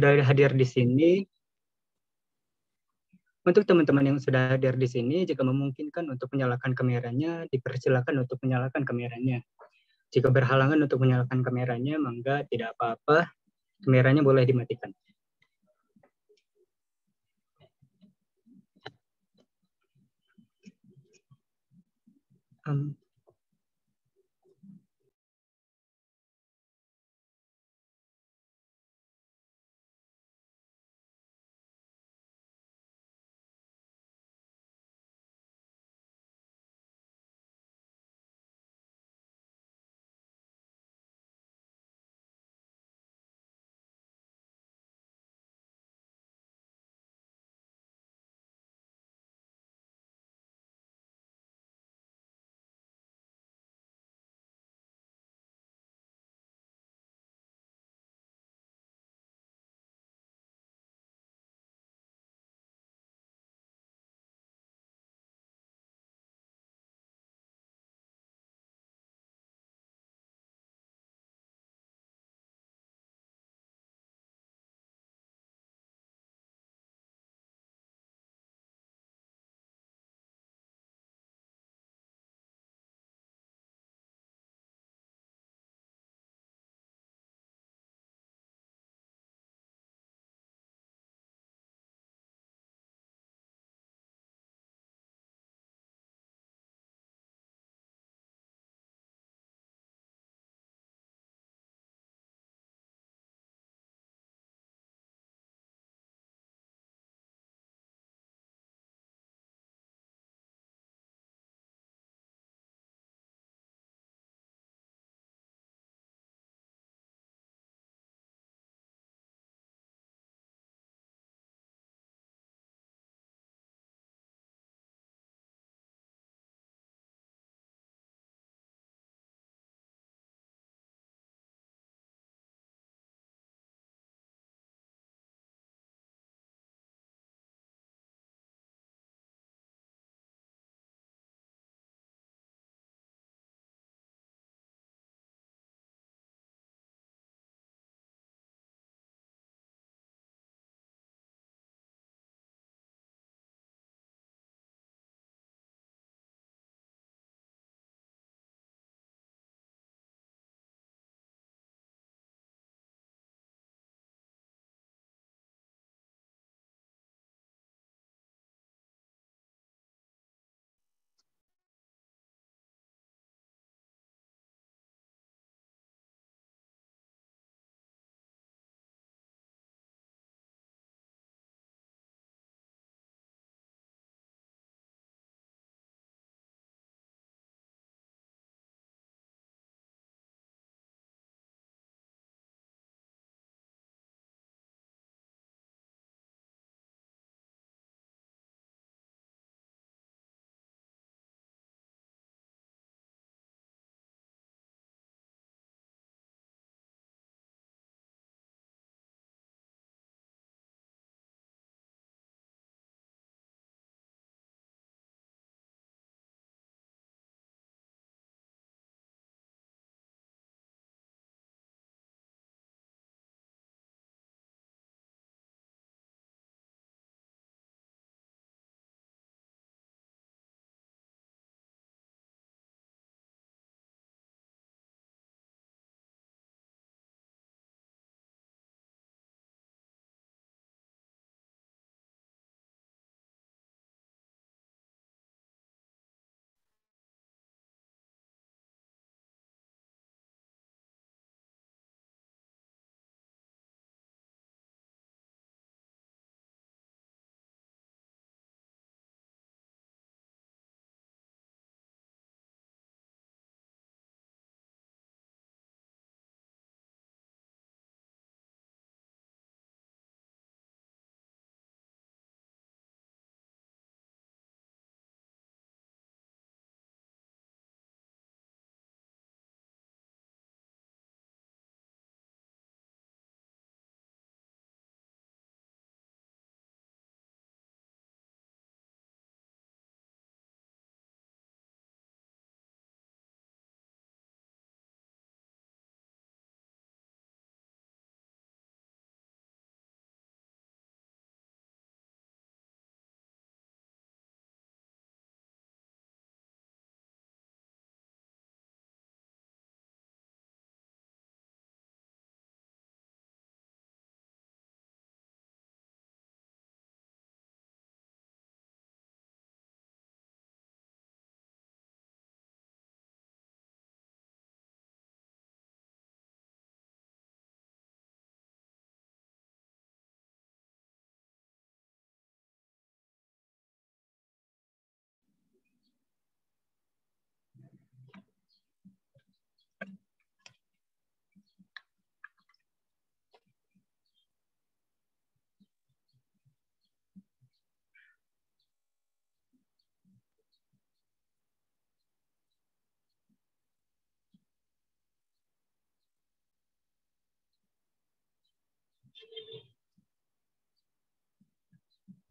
sudah hadir di sini. Untuk teman-teman yang sudah hadir di sini, jika memungkinkan untuk menyalakan kameranya, dipersilakan untuk menyalakan kameranya. Jika berhalangan untuk menyalakan kameranya, maka tidak apa-apa, kameranya boleh dimatikan.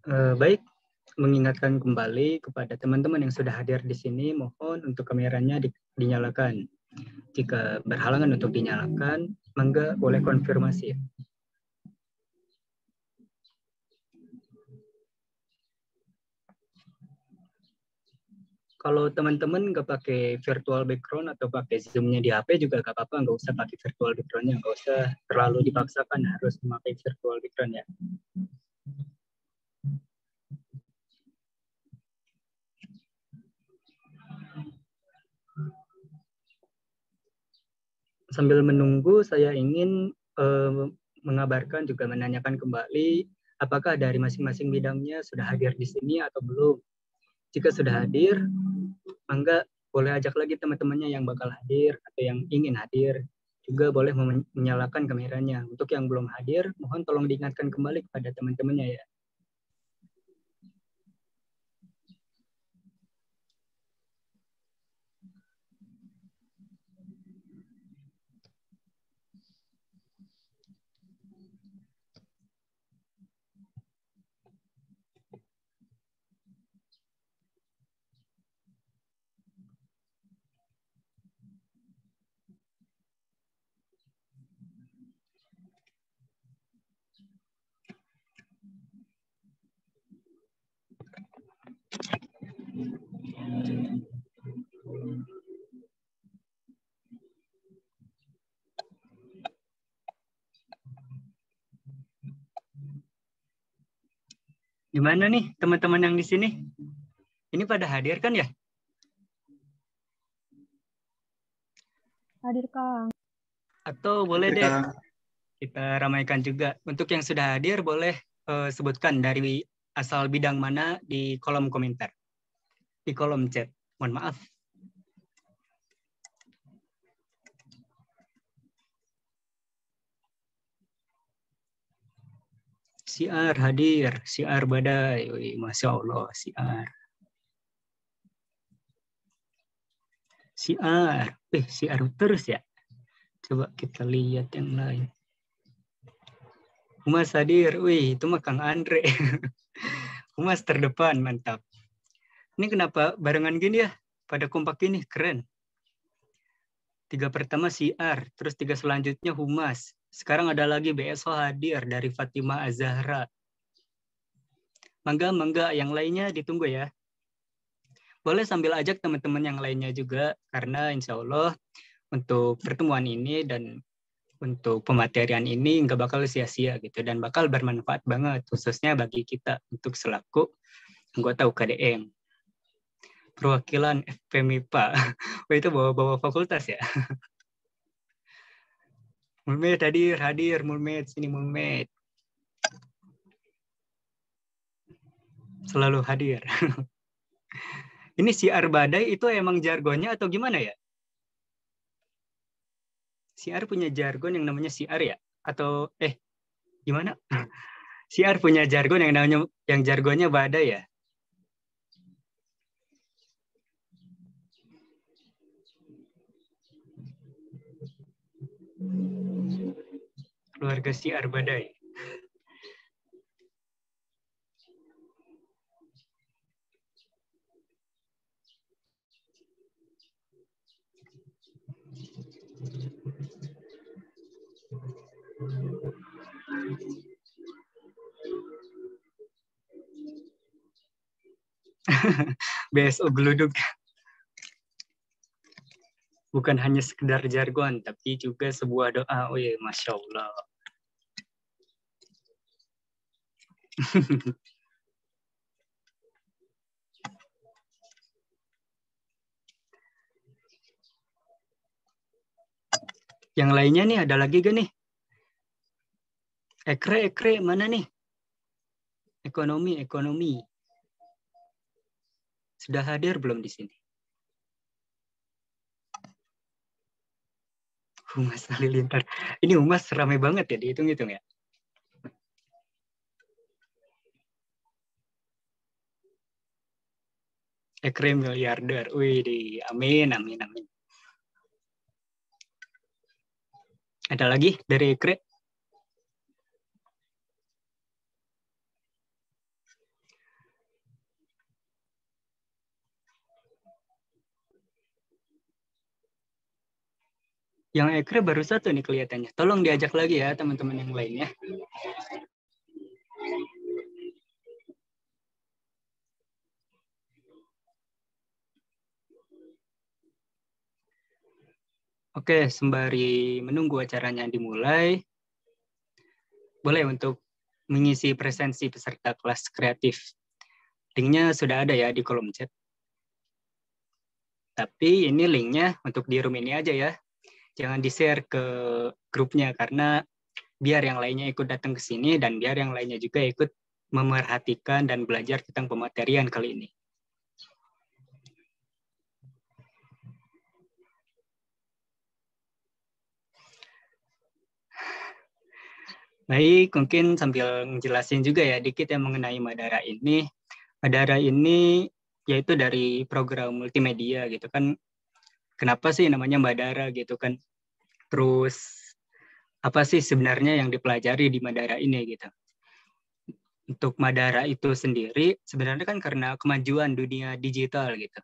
Baik, mengingatkan kembali kepada teman-teman yang sudah hadir di sini, mohon untuk kameranya dinyalakan. Jika berhalangan untuk dinyalakan, mangga boleh konfirmasi. Kalau teman-teman nggak pakai virtual background atau pakai Zoom-nya di HP juga nggak apa-apa, nggak usah pakai virtual background-nya, nggak usah terlalu dipaksakan harus memakai virtual background ya. Sambil menunggu, saya ingin mengabarkan juga menanyakan kembali apakah dari masing-masing bidangnya sudah hadir di sini atau belum. Jika sudah hadir, mangga boleh ajak lagi teman-temannya yang bakal hadir atau yang ingin hadir. Juga boleh menyalakan kameranya. Untuk yang belum hadir, mohon tolong diingatkan kembali kepada teman-temannya ya. Gimana nih teman-teman yang di sini? Ini pada hadir kan ya? Hadir, Kang. Atau boleh deh kita ramaikan juga. Untuk yang sudah hadir boleh sebutkan dari asal bidang mana di kolom komentar. Di kolom chat. Mohon maaf. Siar hadir, siar badai. Wih, Masya Allah, siar. Siar. Siar terus ya. Coba kita lihat yang lain. Humas hadir. Wih, itu mah Kang Andre. Humas terdepan, mantap. Ini kenapa barengan gini ya? Pada kompak ini, keren. 3 pertama siar, terus 3 selanjutnya Humas. Sekarang ada lagi BSO hadir dari Fatimah Azahra. Mangga, yang lainnya ditunggu ya. Boleh sambil ajak teman-teman yang lainnya juga, karena insya Allah untuk pertemuan ini dan untuk pematerian ini nggak bakal sia-sia gitu, dan bakal bermanfaat banget, khususnya bagi kita untuk selaku anggota UKDM. Perwakilan FPMIPA, oh, itu bawa-bawa fakultas ya. Mulmed hadir, Mulmed, sini Mulmed. Selalu hadir. Ini siar badai itu emang jargonnya atau gimana ya? Siar punya jargon yang namanya siar ya? Atau gimana? Siar punya jargon yang namanya jargonnya badai ya? Keluarga siar badai. BSO geluduk. Bukan hanya sekedar jargon, tapi juga sebuah doa. Oh iya, Masya Allah. Yang lainnya nih, ada lagi gak nih? Ekre, mana nih? Ekonomi. Sudah hadir belum di sini? Humas Halilintar. Ini Humas ramai banget ya, dihitung-hitung ya. Ekre miliarder. Wih, amin. Ada lagi dari Ekre? Yang ekre baru satu nih kelihatannya. Tolong diajak lagi ya teman-teman yang lainnya. Oke, sembari menunggu acaranya dimulai, boleh untuk mengisi presensi peserta kelas kreatif. Linknya sudah ada ya di kolom chat. Tapi ini linknya untuk di room ini aja ya. Jangan di-share ke grupnya karena biar yang lainnya ikut datang ke sini dan biar yang lainnya juga ikut memerhatikan dan belajar tentang pematerian kali ini. Baik, mungkin sambil menjelasin juga ya dikit yang mengenai Madara ini. Madara ini yaitu dari program multimedia gitu kan. Kenapa sih namanya Madara gitu kan? Terus apa sih sebenarnya yang dipelajari di Madara ini gitu? Untuk Madara itu sendiri sebenarnya kan karena kemajuan dunia digital gitu.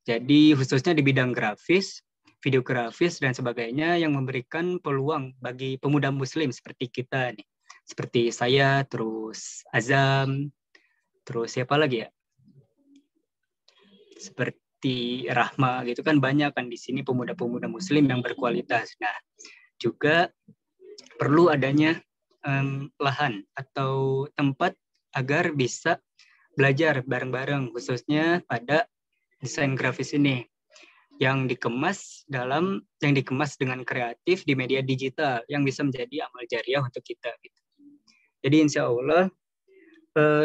Jadi khususnya di bidang grafis, videografis dan sebagainya yang memberikan peluang bagi pemuda muslim seperti kita nih. Seperti saya, terus Azam, terus siapa lagi ya? Seperti Rahma gitu kan banyak kan di sini pemuda-pemuda muslim yang berkualitas. Nah, juga perlu adanya lahan atau tempat agar bisa belajar bareng-bareng khususnya pada desain grafis ini yang dikemas dengan kreatif di media digital yang bisa menjadi amal jariah untuk kita gitu. Jadi insya Allah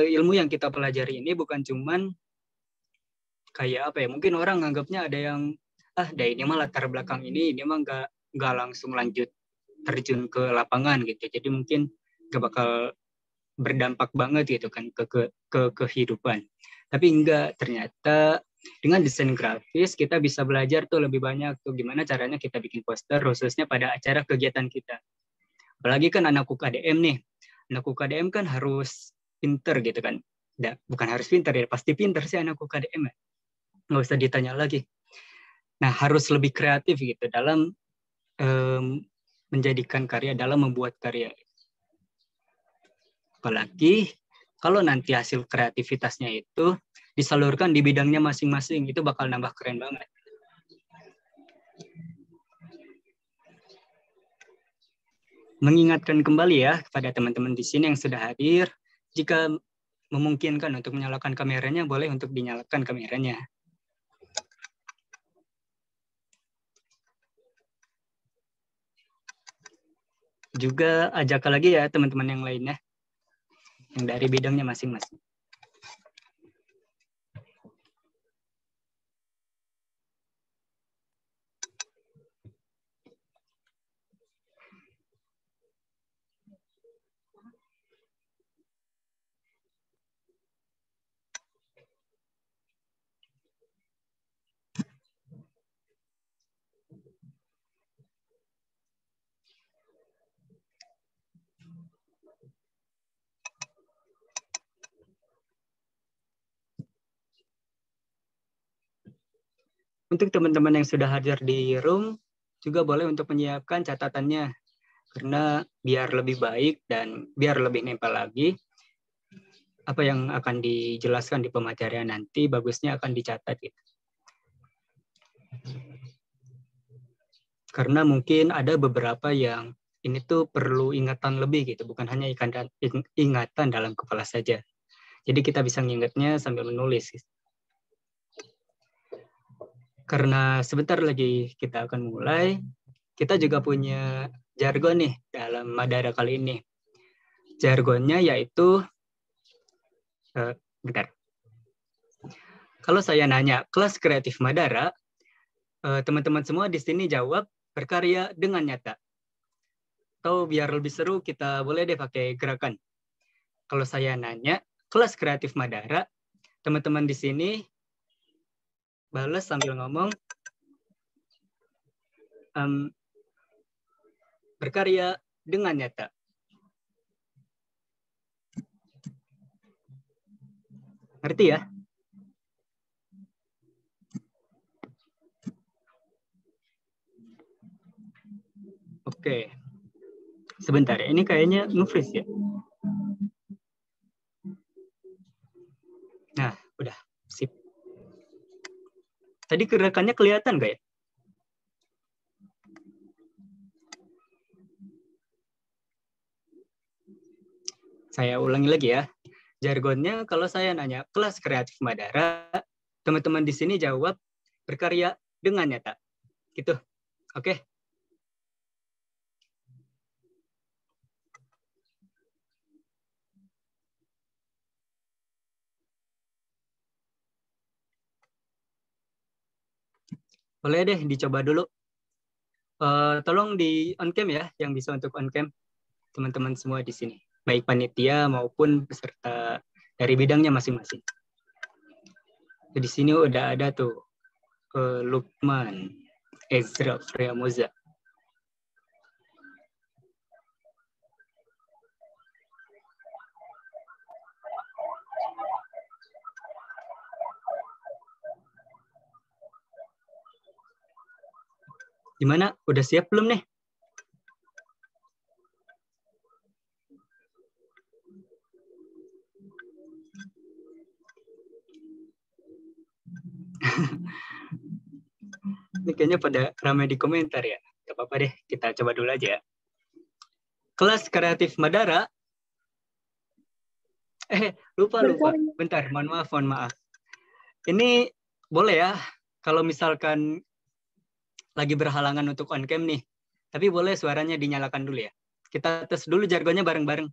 ilmu yang kita pelajari ini bukan cuman kayak apa ya, mungkin orang nganggapnya ada yang ini mah latar belakang ini mah nggak langsung lanjut terjun ke lapangan gitu, jadi mungkin nggak bakal berdampak banget gitu kan ke kehidupan. Tapi enggak, ternyata dengan desain grafis kita bisa belajar tuh lebih banyak tuh gimana caranya kita bikin poster khususnya pada acara kegiatan kita. Apalagi kan anak UKDM nih. Anak UKDM kan harus pinter gitu kan. Bukan harus pinter ya, pasti pinter sih anak UKDM ya. Nggak usah ditanya lagi. Nah, harus lebih kreatif gitu dalam menjadikan karya, dalam membuat karya. Apalagi kalau nanti hasil kreativitasnya itu disalurkan di bidangnya masing-masing, itu bakal nambah keren banget. Mengingatkan kembali ya kepada teman-teman di sini yang sudah hadir, jika memungkinkan untuk menyalakan kameranya, boleh untuk dinyalakan kameranya. Juga ajak lagi ya teman-teman yang lainnya, yang dari bidangnya masing-masing. Untuk teman-teman yang sudah hadir di room, juga boleh untuk menyiapkan catatannya, karena biar lebih baik dan biar lebih nempel lagi, apa yang akan dijelaskan di pematerian nanti, bagusnya akan dicatat gitu. Karena mungkin ada beberapa yang ini tuh perlu ingatan lebih gitu, bukan hanya ingatan dalam kepala saja. Jadi kita bisa ngingetnya sambil menulis. Karena sebentar lagi kita akan mulai, kita juga punya jargon nih dalam Madara kali ini. Jargonnya yaitu, bentar. Kalau saya nanya kelas kreatif Madara, teman-teman semua di sini jawab berkarya dengan nyata. Atau biar lebih seru, kita boleh deh pakai gerakan. Kalau saya nanya kelas kreatif Madara, teman-teman di sini balas sambil ngomong berkarya dengan nyata. Ngerti ya? Sebentar ya, ini kayaknya nge-freeze ya. Nah, udah. Sip. Tadi gerakannya kelihatan gak ya? Saya ulangi lagi ya. Jargonnya kalau saya nanya kelas kreatif Madara, teman-teman di sini jawab berkarya dengan nyata. Gitu. Oke. Boleh deh dicoba dulu. Tolong di on cam ya, yang bisa untuk on cam teman-teman semua di sini. Baik panitia maupun peserta dari bidangnya masing-masing. Di sini udah ada tuh Lukman, Ezra, Freyamoza. Gimana? Udah siap belum nih? Ini kayaknya pada ramai di komentar ya. Gak apa-apa deh, kita coba dulu aja. Kelas kreatif Madara. Lupa. Bentar, mohon maaf. Ini boleh ya, kalau misalkan lagi berhalangan untuk on cam nih. Tapi boleh suaranya dinyalakan dulu ya. Kita tes dulu jargonnya bareng-bareng.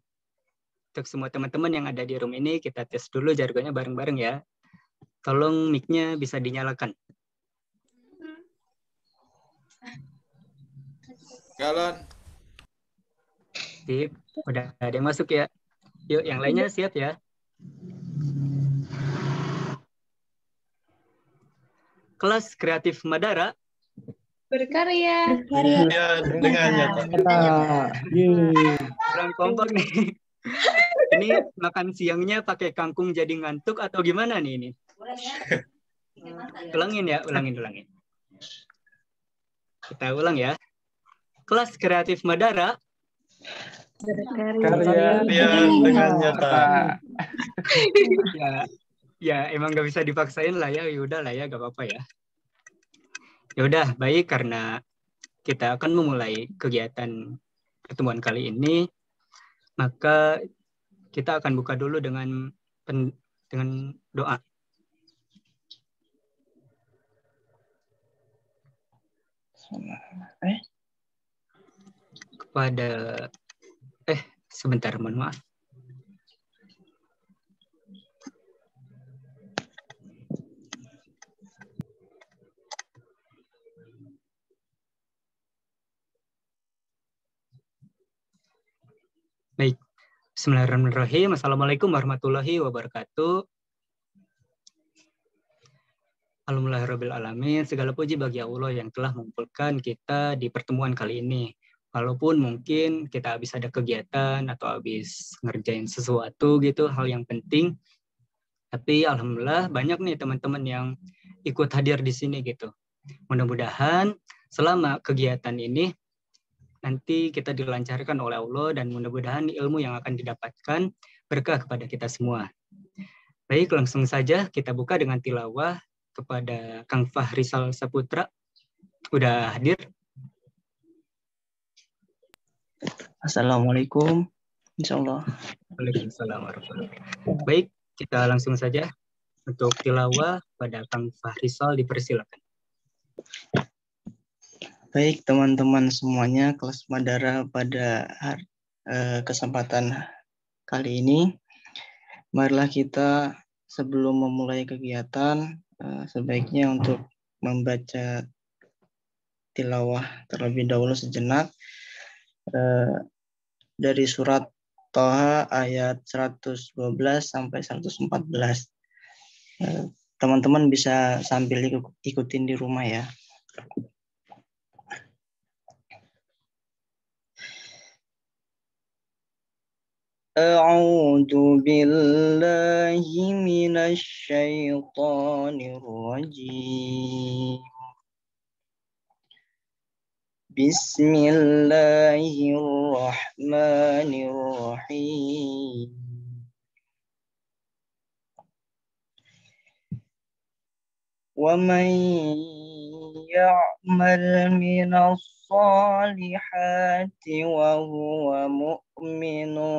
Untuk semua teman-teman yang ada di room ini, kita tes dulu jargonnya bareng-bareng ya. Tolong mic-nya bisa dinyalakan. Galon. Sip, udah ada yang masuk ya. Yuk, yang lainnya siap ya. Kelas kreatif Madara. Berkarya Dengan nyata. Kurang kompak nih. Ini makan siangnya pakai kangkung jadi ngantuk atau gimana nih ini? Ulangin. Kita ulang ya. Kelas kreatif Madara. berkarya Dengan nyata. Ya emang gak bisa dipaksain lah ya. Yaudah lah ya, gak apa-apa ya. Yaudah, baik, karena kita akan memulai kegiatan pertemuan kali ini, maka kita akan buka dulu dengan doa. Sebentar, mohon maaf. Baik. Bismillahirrahmanirrahim. Assalamualaikum warahmatullahi wabarakatuh. Alhamdulillahirrahmanirrahim. Segala puji bagi Allah yang telah mengumpulkan kita di pertemuan kali ini. Walaupun mungkin kita habis ada kegiatan atau habis ngerjain sesuatu gitu, hal yang penting. Tapi alhamdulillah banyak nih teman-teman yang ikut hadir di sini gitu. Mudah-mudahan selama kegiatan ini nanti kita dilancarkan oleh Allah dan mudah-mudahan ilmu yang akan didapatkan berkah kepada kita semua. Baik, langsung saja kita buka dengan tilawah kepada Kang Fahrizal Saputra. Udah hadir? Assalamualaikum. Insyaallah. Waalaikumsalam warahmatullahi wabarakatuh. Baik, kita langsung saja untuk tilawah pada Kang Fahrizal, dipersilakan. Baik teman-teman semuanya, kelas Madara pada kesempatan kali ini, marilah kita sebelum memulai kegiatan sebaiknya untuk membaca tilawah terlebih dahulu sejenak dari surat Toha ayat 112 sampai 114. Teman-teman bisa sambil ikutin di rumah ya. A'udzu billahi minasy syaithanir rajim. Bismillahirrahmanirrahim. Wa man ya'mal minas salihati wa huwa mu'minun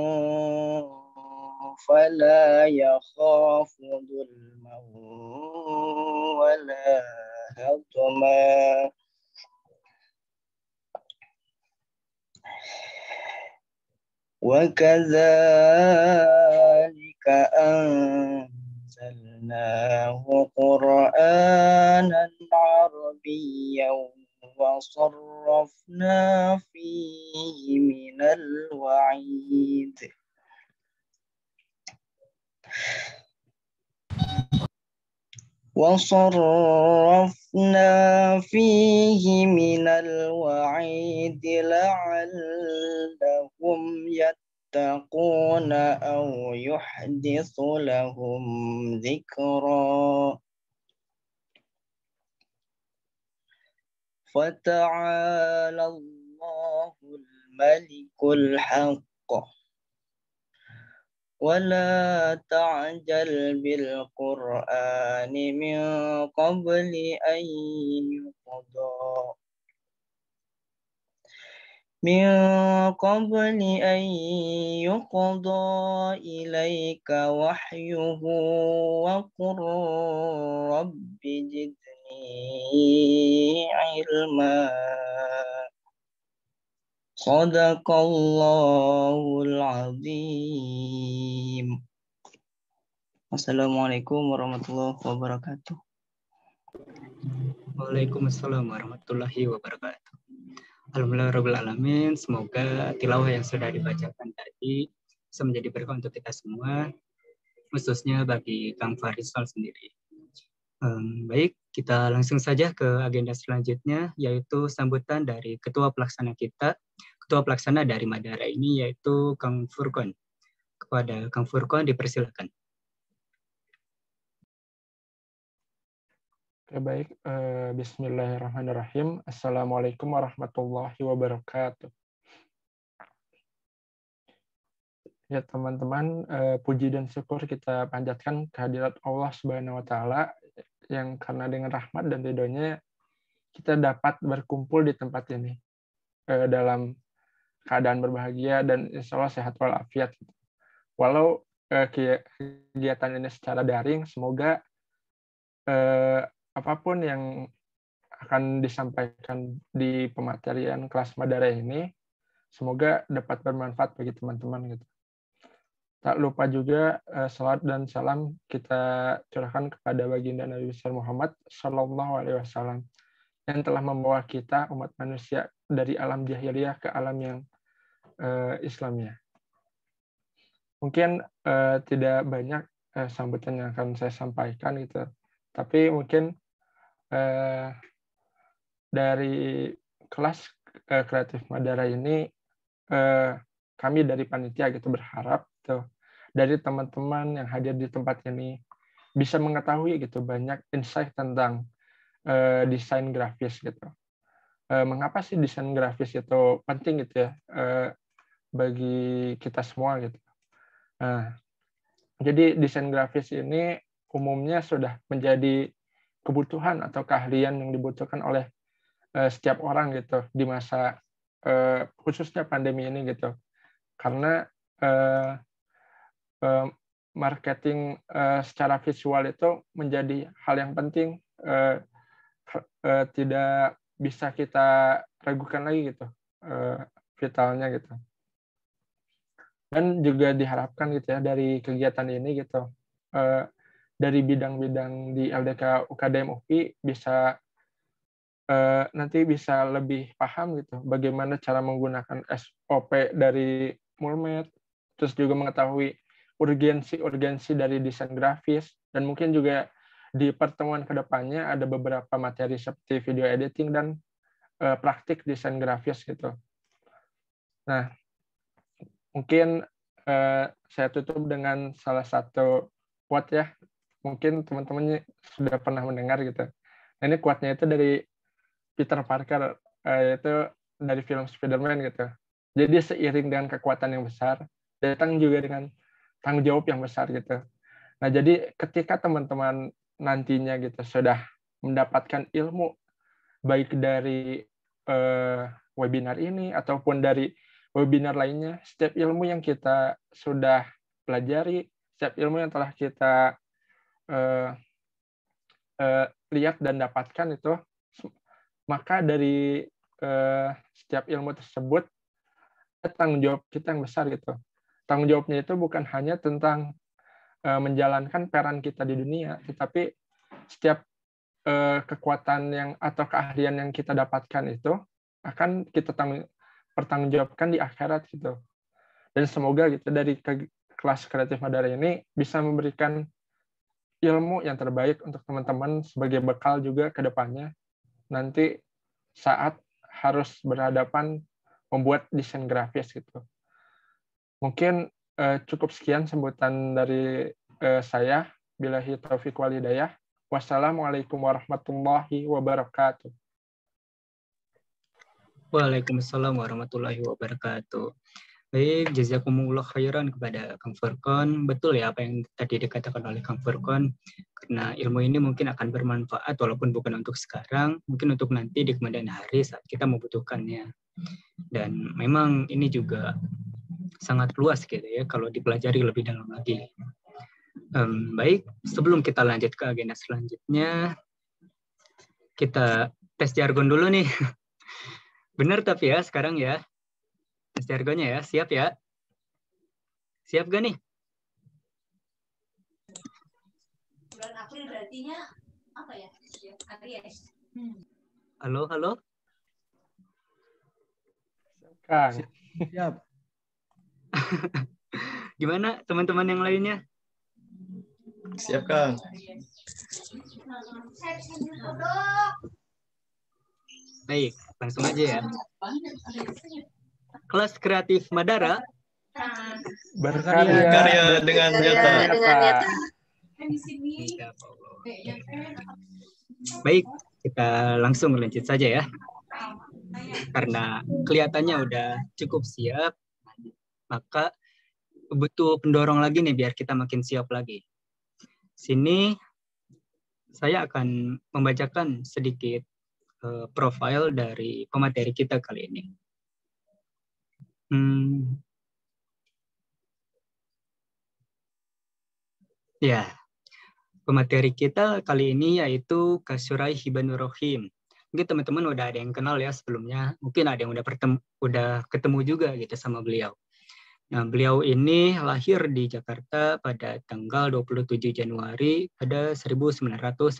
fala yakhafu dhulman wala hadma. وكذلك أنزلناه قرآنا عربيا وصرفنا فيه من الوعيد لعلهم يتقون أو يحدث لهم ذكرا فتعالى الله الملك الحق ولا تعجل بالقرآن من قبل أن يقضى إليك وحيه وقل رب زدني علما Sadaqallahul azim. Assalamualaikum warahmatullahi wabarakatuh. Waalaikumsalam warahmatullahi wabarakatuh. Alhamdulillahirrahmanirrahim. Semoga tilawah yang sudah dibacakan tadi bisa menjadi berkah untuk kita semua, khususnya bagi Kang Farisal sendiri. Baik, kita langsung saja ke agenda selanjutnya, yaitu sambutan dari Ketua Pelaksana kita. Ketua Pelaksana dari Madara ini yaitu Kang Furqon. Kepada Kang Furqon dipersilakan. Oke, baik. Bismillahirrahmanirrahim. Assalamualaikum warahmatullahi wabarakatuh. Ya teman-teman, puji dan syukur kita panjatkan kehadirat Allah Subhanahu wa Ta'ala yang karena dengan rahmat dan ridhonya kita dapat berkumpul di tempat ini dalam keadaan berbahagia dan insya Allah sehat walafiat. Walau kegiatan ini secara daring, semoga apapun yang akan disampaikan di pematerian kelas Madara ini, semoga dapat bermanfaat bagi teman-teman gitu. Tak lupa juga salat dan salam kita curahkan kepada baginda Nabi besar Muhammad Sallallahu Alaihi Wasallam yang telah membawa kita umat manusia dari alam jahiliyah ke alam yang Islamnya. Mungkin tidak banyak sambutan yang akan saya sampaikan gitu, tapi mungkin dari kelas kreatif Madara ini kami dari panitia gitu berharap gitu, dari teman-teman yang hadir di tempat ini bisa mengetahui gitu banyak insight tentang desain grafis gitu. Mengapa sih desain grafis itu penting gitu ya bagi kita semua gitu. Nah, jadi desain grafis ini umumnya sudah menjadi kebutuhan atau keahlian yang dibutuhkan oleh setiap orang gitu di masa khususnya pandemi ini gitu. Karena marketing secara visual itu menjadi hal yang penting, tidak bisa kita ragukan lagi gitu vitalnya gitu. Dan juga diharapkan gitu ya dari kegiatan ini gitu dari bidang-bidang di LDK UKDM UPI bisa nanti bisa lebih paham gitu bagaimana cara menggunakan SOP dari Mulmed, terus juga mengetahui urgensi dari desain grafis, dan mungkin juga di pertemuan kedepannya ada beberapa materi seperti video editing dan praktik desain grafis gitu. Nah, mungkin saya tutup dengan salah satu quote ya, mungkin teman-teman sudah pernah mendengar gitu. Nah, ini quote-nya itu dari Peter Parker, yaitu dari film Spider-Man gitu. Jadi seiring dengan kekuatan yang besar, datang juga dengan tanggung jawab yang besar gitu. Nah, jadi ketika teman-teman nantinya gitu sudah mendapatkan ilmu baik dari webinar ini ataupun dari webinar lainnya, setiap ilmu yang kita sudah pelajari, setiap ilmu yang telah kita lihat dan dapatkan itu, maka dari setiap ilmu tersebut tanggung jawab kita yang besar gitu. Tanggung jawabnya itu bukan hanya tentang menjalankan peran kita di dunia, tetapi setiap kekuatan yang atau keahlian yang kita dapatkan itu akan kita pertanggungjawabkan di akhirat gitu. Dan semoga gitu dari kelas Kreatif Madara ini bisa memberikan ilmu yang terbaik untuk teman-teman sebagai bekal juga ke depannya nanti saat harus berhadapan membuat desain grafis gitu. Mungkin cukup sekian sebutan dari saya. Billahi taufiq wal hidayah. Wassalamualaikum warahmatullahi wabarakatuh. Waalaikumsalam warahmatullahi wabarakatuh. Baik, jazakumullah khairan kepada Kang Furqon. Betul ya apa yang tadi dikatakan oleh Kang Furqon, karena ilmu ini mungkin akan bermanfaat walaupun bukan untuk sekarang, mungkin untuk nanti di kemudian hari saat kita membutuhkannya. Dan memang ini juga sangat luas gitu ya kalau dipelajari lebih dalam lagi. Baik, sebelum kita lanjut ke agenda selanjutnya, kita tes jargon dulu nih. Benar tapi ya sekarang ya. Tes jargonnya ya, siap ya? Siap gak nih? Bulan April berartinya apa ya? Aries. Halo, halo? Kang. Siap. Gimana teman-teman yang lainnya? Siap, Kang. Baik, langsung aja ya. Kelas Kreatif Madara Berkarya dengan nyata. Baik, kita langsung lanjut saja ya. Karena kelihatannya udah cukup siap, maka butuh pendorong lagi nih biar kita makin siap lagi. Sini saya akan membacakan sedikit profil dari pemateri kita kali ini. Ya, pemateri kita kali ini yaitu Kak Surai Hibanur Rohim. Mungkin teman-teman udah ada yang kenal ya sebelumnya, mungkin ada yang udah ketemu juga gitu sama beliau. Nah, beliau ini lahir di Jakarta pada tanggal 27 Januari pada 1998.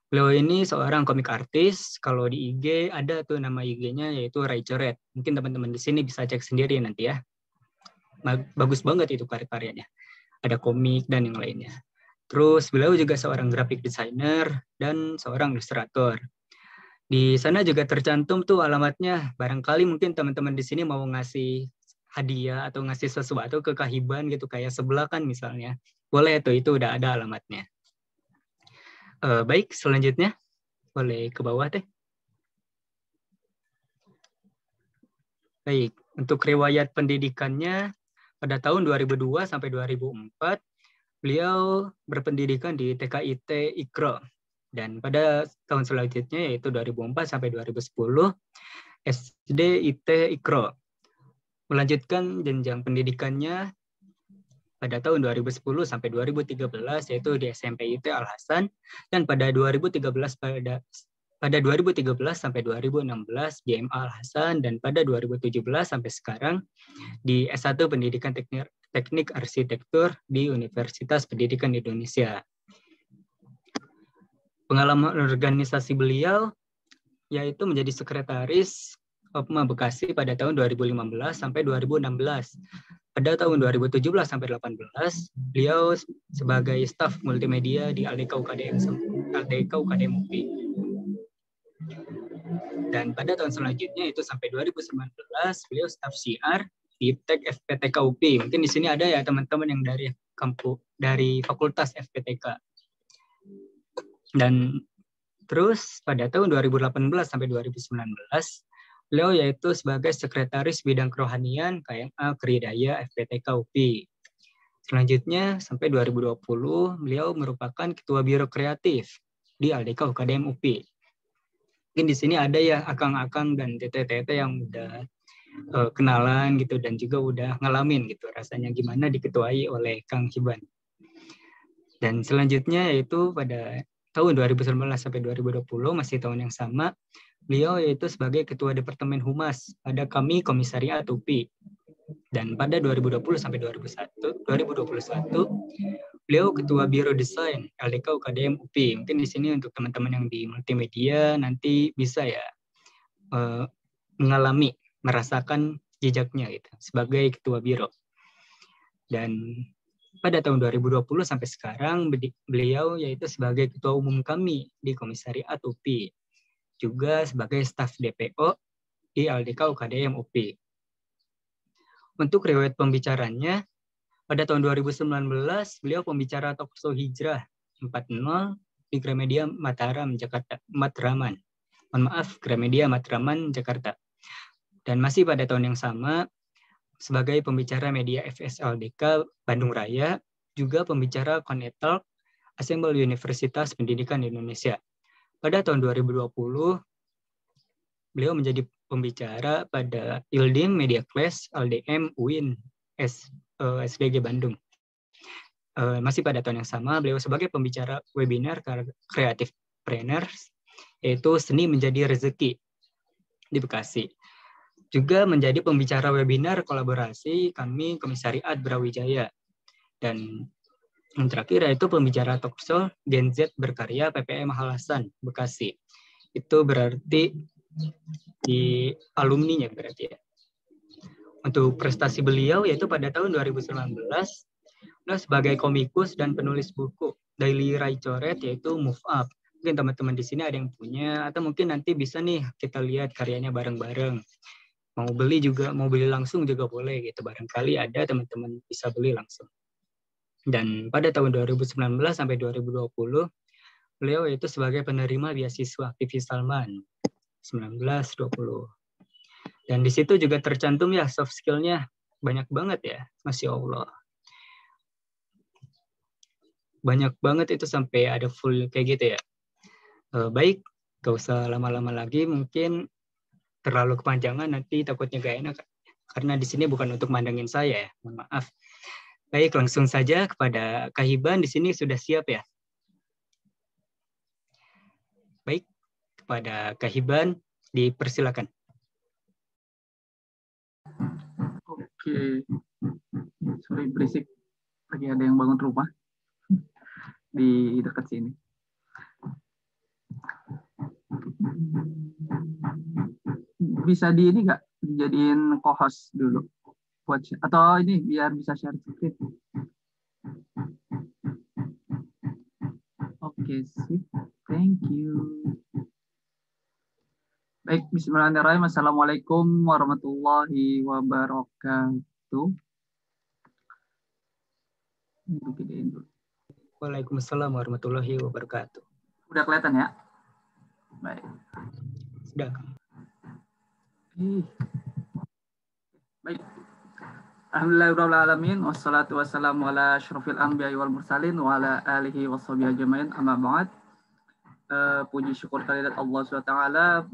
Beliau ini seorang komik artis. Kalau di IG ada tuh nama IG-nya yaitu Ray Coret. Mungkin teman-teman di sini bisa cek sendiri nanti ya. Bagus banget itu karya-karyanya. Ada komik dan yang lainnya. Terus beliau juga seorang graphic designer dan seorang ilustrator. Di sana juga tercantum tuh alamatnya. Barangkali mungkin teman-teman di sini mau ngasih hadiah atau ngasih sesuatu ke Kahiban gitu kayak sebelah kan misalnya. Boleh tuh, itu udah ada alamatnya. Baik, selanjutnya boleh ke bawah teh. Baik, untuk riwayat pendidikannya pada tahun 2002 sampai 2004 beliau berpendidikan di TKIT Ikro, dan pada tahun selanjutnya yaitu 2004 sampai 2010 SD IT Ikro. Melanjutkan jenjang pendidikannya pada tahun 2010 sampai 2013 yaitu di SMP IT Al Hasan, dan pada 2013 sampai 2016 di MA Al Hasan, dan pada 2017 sampai sekarang di S1 Pendidikan Teknik Arsitektur di Universitas Pendidikan Indonesia. Pengalaman organisasi beliau yaitu menjadi sekretaris Opma Bekasi pada tahun 2015 sampai 2016. Pada tahun 2017 sampai 2018, beliau sebagai staf multimedia di LDK UKDM UPI. Dan pada tahun selanjutnya itu sampai 2019, beliau staf CR di Tek FPTK UPI. Mungkin di sini ada ya teman-teman yang dari fakultas FPTK. Dan Terus pada tahun 2018 sampai 2019, beliau yaitu sebagai Sekretaris Bidang Kerohanian KMA Keridaya FPTK UPI. Selanjutnya sampai 2020, beliau merupakan Ketua Biro Kreatif di LDK UKDM UPI. Mungkin di sini ada ya akang-akang dan tete-tete yang udah kenalan gitu dan juga udah ngalamin gitu rasanya gimana diketuai oleh Kang Hiban. Dan selanjutnya yaitu pada tahun 2019 sampai 2020 masih tahun yang sama, beliau yaitu sebagai Ketua Departemen Humas pada kami Komisariat UPI. Dan pada 2020 sampai 2021, beliau Ketua Biro Desain LDK UKDM UPI. Mungkin di sini untuk teman-teman yang di multimedia nanti bisa ya mengalami, merasakan jejaknya gitu sebagai Ketua Biro. Dan pada tahun 2020 sampai sekarang beliau yaitu sebagai Ketua Umum kami di Komisariat UPI, juga sebagai staf DPO di LDK UKDM UPI. Untuk riwayat pembicaranya, pada tahun 2019 beliau pembicara Talkshow Hijrah 4.0 di Gramedia Mataram, Jakarta. Matraman. Mohon maaf, Gramedia Matraman, Jakarta. Dan masih pada tahun yang sama, sebagai pembicara media FSLDK Bandung Raya, juga pembicara Konetal Assemble Universitas Pendidikan Indonesia. Pada tahun 2020, beliau menjadi pembicara pada ILDIM Media Class LDM UIN SDG Bandung. Masih pada tahun yang sama, beliau sebagai pembicara webinar Creative Trainers, yaitu Seni Menjadi Rezeki di Bekasi. Juga menjadi pembicara webinar kolaborasi kami Komisariat Brawijaya. Dan yang terakhir yaitu pembicara talkshow Gen Z Berkarya PPM Halasan Bekasi. Itu berarti di alumninya berarti ya. Untuk prestasi beliau yaitu pada tahun 2019, beliau sebagai komikus dan penulis buku Daily Rai Coret yaitu Move Up. Mungkin teman-teman di sini ada yang punya atau mungkin nanti bisa nih kita lihat karyanya bareng-bareng. Mau beli juga, mau beli langsung juga boleh gitu. Barangkali ada teman-teman bisa beli langsung. Dan pada tahun 2019 sampai 2020, beliau itu sebagai penerima beasiswa aktivis Salman 19-20. Dan di situ juga tercantum ya soft skill-nya banyak banget ya, Masya Allah. Banyak banget itu sampai ada full kayak gitu ya. Baik, gak usah lama-lama lagi, mungkin terlalu kepanjangan nanti takutnya gak enak karena di sini bukan untuk mandangin saya ya, mohon maaf. Baik, langsung saja kepada Kak Hiban, di sini sudah siap ya? Baik, kepada Kak Hiban dipersilakan. Oke, sorry berisik, lagi ada yang bangun rumah di dekat sini. Bisa di ini nggak dijadiin co-host dulu buat atau ini biar bisa share screen. Oke, sip. Thank you. Baik, bismillahirrahmanirrahim. Assalamualaikum warahmatullahi wabarakatuh. Ini dulu. Waalaikumsalam warahmatullahi wabarakatuh. Udah kelihatan ya? Baik. Sudah. Baik. Alhamdulillahirrahmanirrahim. Wassalatu wassalamu ala asyrafil anbiya wal mursalin wa ala alihi washabihi ajmain. Amma ba'd. Puji syukur kehadirat Allah SWT,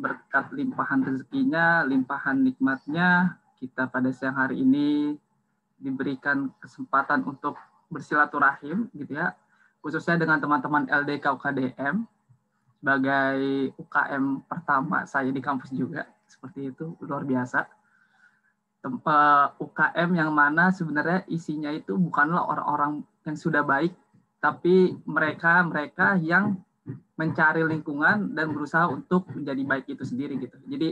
berkat limpahan rezekinya, limpahan nikmatnya, kita pada siang hari ini diberikan kesempatan untuk bersilaturahim gitu ya, khususnya dengan teman-teman LDK UKDM sebagai UKM pertama saya di kampus juga, seperti itu, luar biasa. Tempat UKM yang mana sebenarnya isinya itu bukanlah orang-orang yang sudah baik, tapi mereka yang mencari lingkungan dan berusaha untuk menjadi baik itu sendiri gitu. Jadi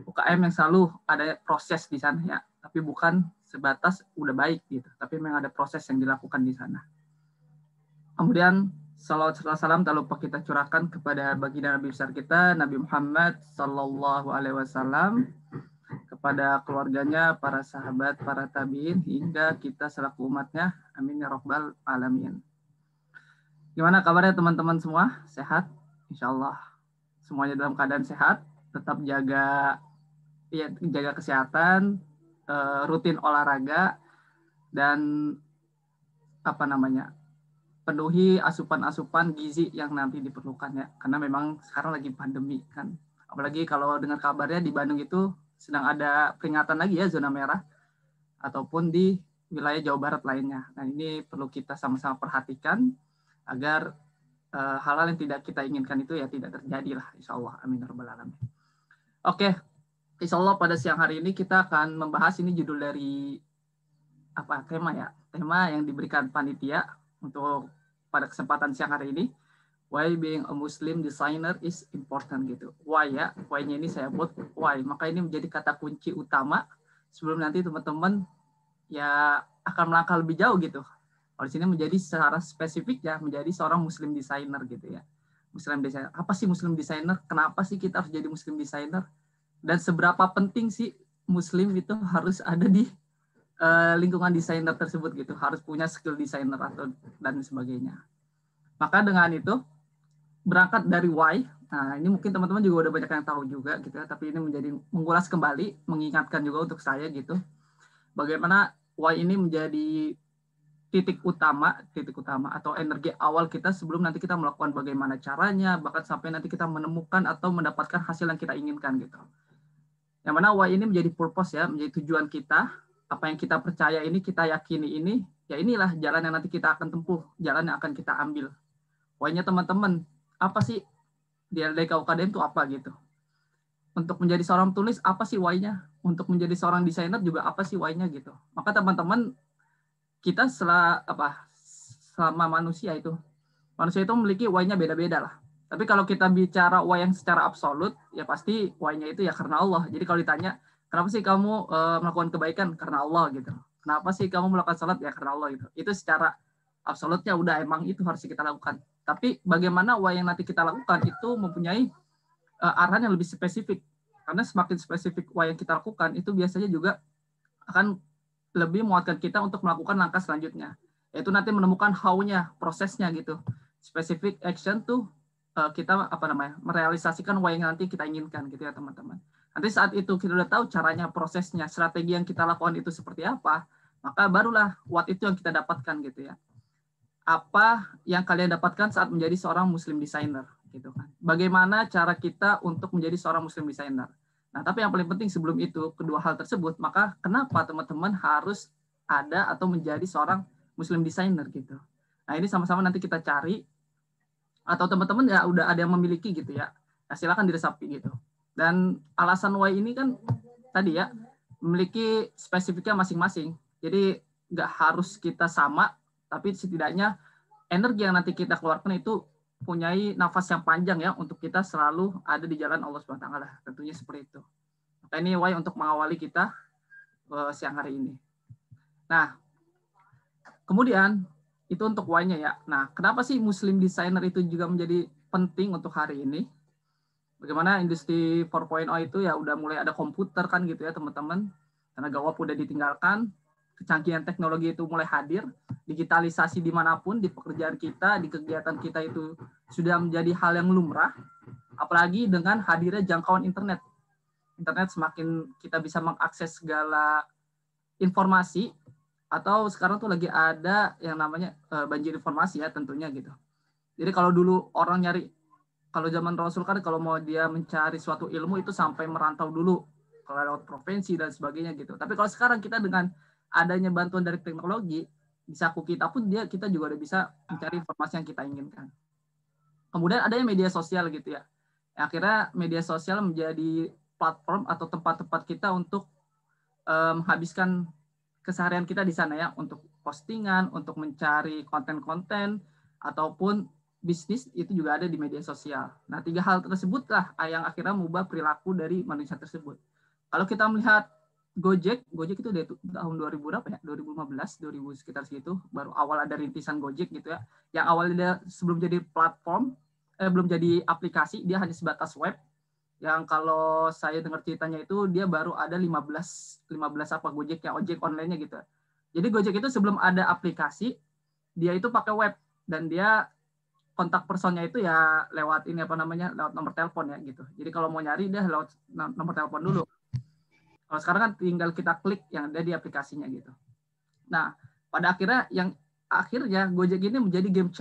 UKM yang selalu ada proses di sana ya, tapi bukan sebatas udah baik gitu, tapi memang ada proses yang dilakukan di sana. Kemudian salawat serta salam tak lupa kita curahkan kepada baginda Nabi besar kita Nabi Muhammad Sallallahu Alaihi Wasallam, kepada keluarganya, para sahabat, para tabiin, hingga kita selaku umatnya. Amin ya rabbal alamin. Gimana kabarnya teman-teman semua? Sehat? insya Allah semuanya dalam keadaan sehat, tetap jaga kesehatan, rutin olahraga, dan penuhi asupan-asupan gizi yang nanti diperlukan ya, karena memang sekarang lagi pandemi kan, apalagi kalau dengar kabarnya di Bandung itu sedang ada peringatan lagi ya zona merah, ataupun di wilayah Jawa Barat lainnya. Nah ini perlu kita sama-sama perhatikan agar hal-hal yang tidak kita inginkan itu ya tidak terjadi lah, insya Allah, amin ya rabbal alamin. Oke, insya Allah pada siang hari ini kita akan membahas, ini judul dari tema yang diberikan panitia untuk pada kesempatan siang hari ini, why being a Muslim designer is important gitu. Why ya, why-nya ini saya buat why. Maka ini menjadi kata kunci utama sebelum nanti teman-teman ya akan melangkah lebih jauh gitu. Kalau di sini menjadi secara spesifik ya menjadi seorang Muslim designer gitu ya. Muslim designer. Apa sih Muslim designer? Kenapa sih kita harus jadi Muslim designer? Dan seberapa penting sih Muslim itu harus ada di lingkungan desainer tersebut gitu, harus punya skill desainer atau dan sebagainya. Maka dengan itu berangkat dari why. Nah ini mungkin teman-teman juga udah banyak yang tahu juga gitu ya, tapi ini menjadi mengulas kembali, mengingatkan juga untuk saya gitu, bagaimana why ini menjadi titik utama atau energi awal kita sebelum nanti kita melakukan bagaimana caranya, bahkan sampai nanti kita menemukan atau mendapatkan hasil yang kita inginkan gitu. Yang mana why ini menjadi purpose ya, menjadi tujuan kita. Apa yang kita percaya ini, kita yakini ini, ya inilah jalan yang nanti kita akan tempuh, jalan yang akan kita ambil. Why-nya teman-teman, apa sih di LDK UKDM itu apa gitu? Untuk menjadi seorang tulis, apa sih why-nya? Untuk menjadi seorang desainer juga apa sih why-nya gitu? Maka teman-teman, kita selama manusia itu memiliki why-nya beda-beda lah. Tapi kalau kita bicara why yang secara absolut, ya pasti why-nya itu ya karena Allah. Jadi kalau ditanya, kenapa sih kamu melakukan kebaikan? Karena Allah gitu. Kenapa sih kamu melakukan salat? Ya karena Allah gitu. Itu secara absolutnya udah emang itu harus kita lakukan. Tapi bagaimana why yang nanti kita lakukan itu mempunyai arahan yang lebih spesifik. Karena semakin spesifik why yang kita lakukan itu biasanya juga akan lebih menguatkan kita untuk melakukan langkah selanjutnya. Yaitu nanti menemukan how-nya, prosesnya gitu. Specific action tuh kita merealisasikan why yang nanti kita inginkan gitu ya teman-teman. Nanti saat itu kita udah tahu caranya, prosesnya, strategi yang kita lakukan itu seperti apa, maka barulah what itu yang kita dapatkan gitu ya. Apa yang kalian dapatkan saat menjadi seorang Muslim designer gitu kan. Bagaimana cara kita untuk menjadi seorang Muslim designer. Nah, tapi yang paling penting sebelum itu kedua hal tersebut, maka kenapa teman-teman harus ada atau menjadi seorang Muslim designer gitu. Nah, ini sama-sama nanti kita cari atau teman-teman ya udah ada yang memiliki gitu ya. Nah, silakan diresapi gitu. Dan alasan why ini kan tadi ya memiliki spesifiknya masing-masing. Jadi nggak harus kita sama, tapi setidaknya energi yang nanti kita keluarkan itu punyai nafas yang panjang ya untuk kita selalu ada di jalan Allah SWT. Tentunya seperti itu. Maka ini why untuk mengawali kita siang hari ini. Nah, kemudian itu untuk why-nya ya. Nah, kenapa sih Muslim designer itu juga menjadi penting untuk hari ini? Bagaimana industri 4.0 itu ya udah mulai ada komputer kan gitu ya teman-teman. Tenaga uap udah ditinggalkan, kecanggihan teknologi itu mulai hadir, digitalisasi dimanapun, di pekerjaan kita, di kegiatan kita itu sudah menjadi hal yang lumrah, apalagi dengan hadirnya jangkauan internet. Internet semakin kita bisa mengakses segala informasi, atau sekarang tuh lagi ada yang namanya banjir informasi ya tentunya gitu. Jadi kalau dulu orang nyari, kalau zaman Rasul kan kalau mau dia mencari suatu ilmu itu sampai merantau dulu, kalau lewat provinsi dan sebagainya gitu. Tapi kalau sekarang kita dengan adanya bantuan dari teknologi, di saku kita pun kita juga udah bisa mencari informasi yang kita inginkan. Kemudian adanya media sosial gitu ya. Akhirnya media sosial menjadi platform atau tempat-tempat kita untuk menghabiskan keseharian kita di sana ya, untuk postingan, untuk mencari konten-konten, ataupun bisnis itu juga ada di media sosial. Nah, 3 hal tersebutlah yang akhirnya mengubah perilaku dari manusia tersebut. Kalau kita melihat Gojek itu dari tahun 2000 berapa ya? 2015, 2000 sekitar segitu, baru awal ada rintisan Gojek gitu ya. Yang awalnya dia sebelum jadi platform, belum jadi aplikasi, dia hanya sebatas web. Yang kalau saya dengar ceritanya itu dia baru ada 15 apa Gojek ya, ojek online-nya gitu. Jadi Gojek itu sebelum ada aplikasi, dia itu pakai web dan dia kontak personnya itu ya lewat ini apa namanya, lewat nomor telepon ya gitu. Jadi kalau mau nyari dia lewat nomor telepon dulu. Kalau sekarang kan tinggal kita klik yang ada di aplikasinya gitu. Nah, pada akhirnya Gojek ini menjadi game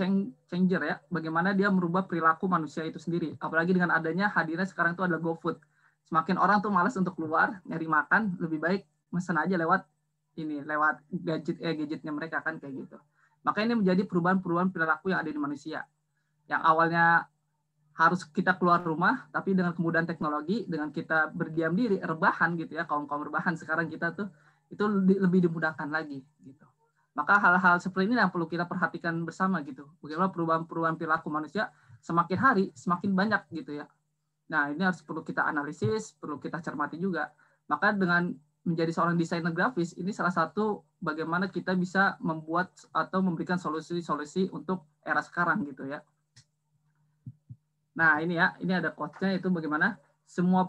changer ya. Bagaimana dia merubah perilaku manusia itu sendiri. Apalagi dengan adanya hadirnya sekarang itu adalah GoFood. Semakin orang tuh malas untuk keluar nyari makan, lebih baik pesan aja lewat gadgetnya mereka kan kayak gitu. Maka ini menjadi perubahan perilaku yang ada di manusia. Yang awalnya harus kita keluar rumah, tapi dengan kemudahan teknologi, dengan kita berdiam diri, rebahan gitu ya, kaum rebahan sekarang kita tuh itu lebih dimudahkan lagi gitu. Maka hal-hal seperti ini yang perlu kita perhatikan bersama gitu. Bagaimana perubahan perilaku manusia semakin hari semakin banyak gitu ya. Nah, ini harus perlu kita analisis, perlu kita cermati juga. Maka dengan menjadi seorang desainer grafis, ini salah satu bagaimana kita bisa membuat atau memberikan solusi-solusi untuk era sekarang gitu ya. Nah, ini ada quotes-nya itu bagaimana semua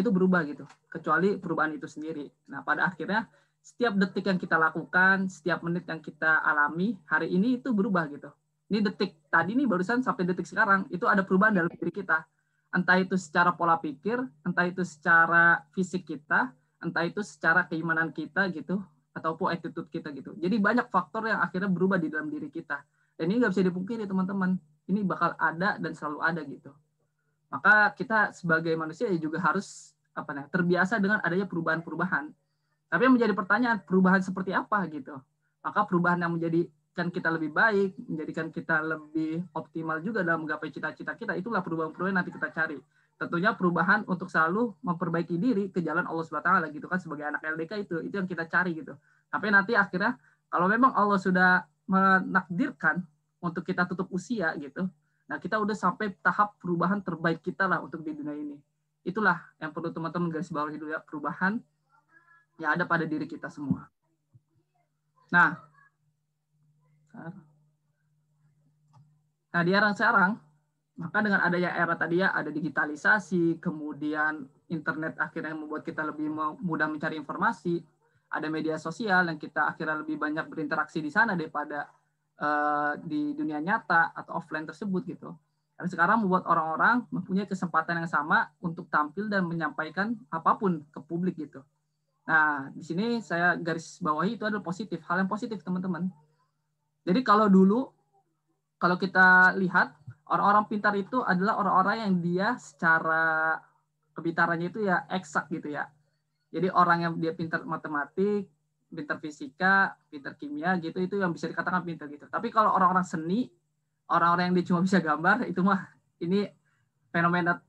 itu berubah gitu, kecuali perubahan itu sendiri. Nah, pada akhirnya setiap detik yang kita lakukan, setiap menit yang kita alami hari ini itu berubah gitu. Ini detik tadi nih barusan sampai detik sekarang itu ada perubahan dalam diri kita. Entah itu secara pola pikir, entah itu secara fisik kita, entah itu secara keimanan kita gitu, ataupun attitude kita gitu. Jadi banyak faktor yang akhirnya berubah di dalam diri kita. Dan ini nggak bisa dipungkiri teman-teman. Ini bakal ada dan selalu ada gitu. Maka kita sebagai manusia juga harus terbiasa dengan adanya perubahan-perubahan. Tapi yang menjadi pertanyaan, perubahan seperti apa gitu. Maka perubahan yang menjadikan kita lebih baik, menjadikan kita lebih optimal juga dalam menggapai cita-cita kita, itulah perubahan-perubahan yang nanti kita cari. Tentunya perubahan untuk selalu memperbaiki diri ke jalan Allah SWT gitu kan, sebagai anak LDK itu yang kita cari gitu. Tapi nanti akhirnya kalau memang Allah sudah menakdirkan untuk kita tutup usia gitu, nah kita udah sampai tahap perubahan terbaik kita lah untuk di dunia ini. Itulah yang perlu teman-teman garis bawahi dulu ya, perubahan yang ada pada diri kita semua. Nah di era sekarang, maka dengan adanya era tadi ya, ada digitalisasi, kemudian internet akhirnya membuat kita lebih mudah mencari informasi, ada media sosial yang kita akhirnya lebih banyak berinteraksi di sana daripada di dunia nyata atau offline tersebut gitu. Dan sekarang membuat orang-orang mempunyai kesempatan yang sama untuk tampil dan menyampaikan apapun ke publik gitu. Nah, di sini saya garis bawahi itu adalah positif, hal yang positif teman-teman. Jadi kalau dulu, kalau kita lihat, orang-orang pintar itu adalah orang-orang yang dia secara kepintarannya itu ya eksak gitu ya. Jadi orang yang dia pintar matematik, pintar fisika, pintar kimia gitu, itu yang bisa dikatakan pintar gitu. Tapi kalau orang-orang seni, orang-orang yang dia cuma bisa gambar, itu mah ini fenomena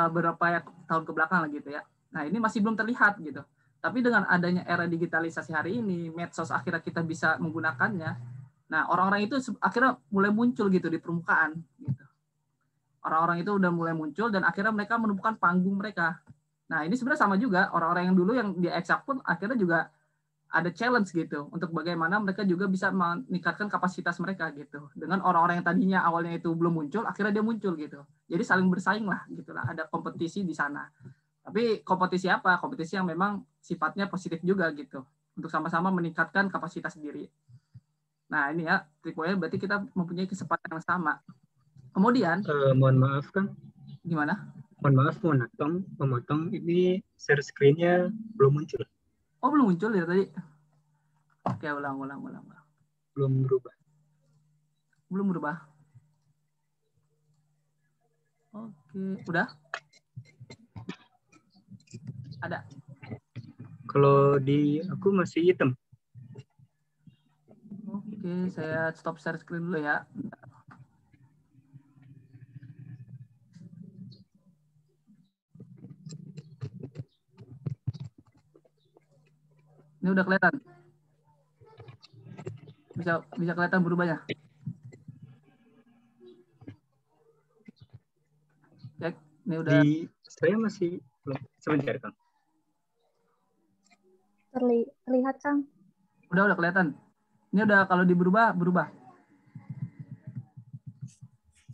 beberapa tahun ke belakang lah gitu ya. Nah, ini masih belum terlihat gitu. Tapi dengan adanya era digitalisasi hari ini, medsos akhirnya kita bisa menggunakannya. Nah, orang-orang itu akhirnya mulai muncul gitu di permukaan gitu. Orang-orang itu udah mulai muncul dan akhirnya mereka menemukan panggung mereka. Nah, ini sebenarnya sama juga, orang-orang yang dulu yang di eksak pun akhirnya juga ada challenge gitu untuk bagaimana mereka juga bisa meningkatkan kapasitas mereka gitu. Dengan orang-orang yang tadinya awalnya itu belum muncul, akhirnya dia muncul gitu. Jadi saling bersaing lah gitulah, ada kompetisi di sana. Tapi kompetisi apa? Kompetisi yang memang sifatnya positif juga gitu, untuk sama-sama meningkatkan kapasitas diri. Nah, ini ya, 3 poinnya berarti kita mempunyai kesempatan yang sama. Kemudian Mohon maaf Kang. Gimana? Mohon maaf memotong, ini share screen-nya belum muncul. Oh, belum muncul ya tadi. Oke, ulang. Belum berubah. Belum berubah. Oke, udah? Ada. Kalau di aku masih hitam. Oke, saya stop share screen dulu ya. Ini udah kelihatan. Bisa kelihatan berubahnya. Cek, ini udah. Saya masih belum. Sebentar Kang. Terlihat Kang. Udah kelihatan. Ini udah, kalau berubah.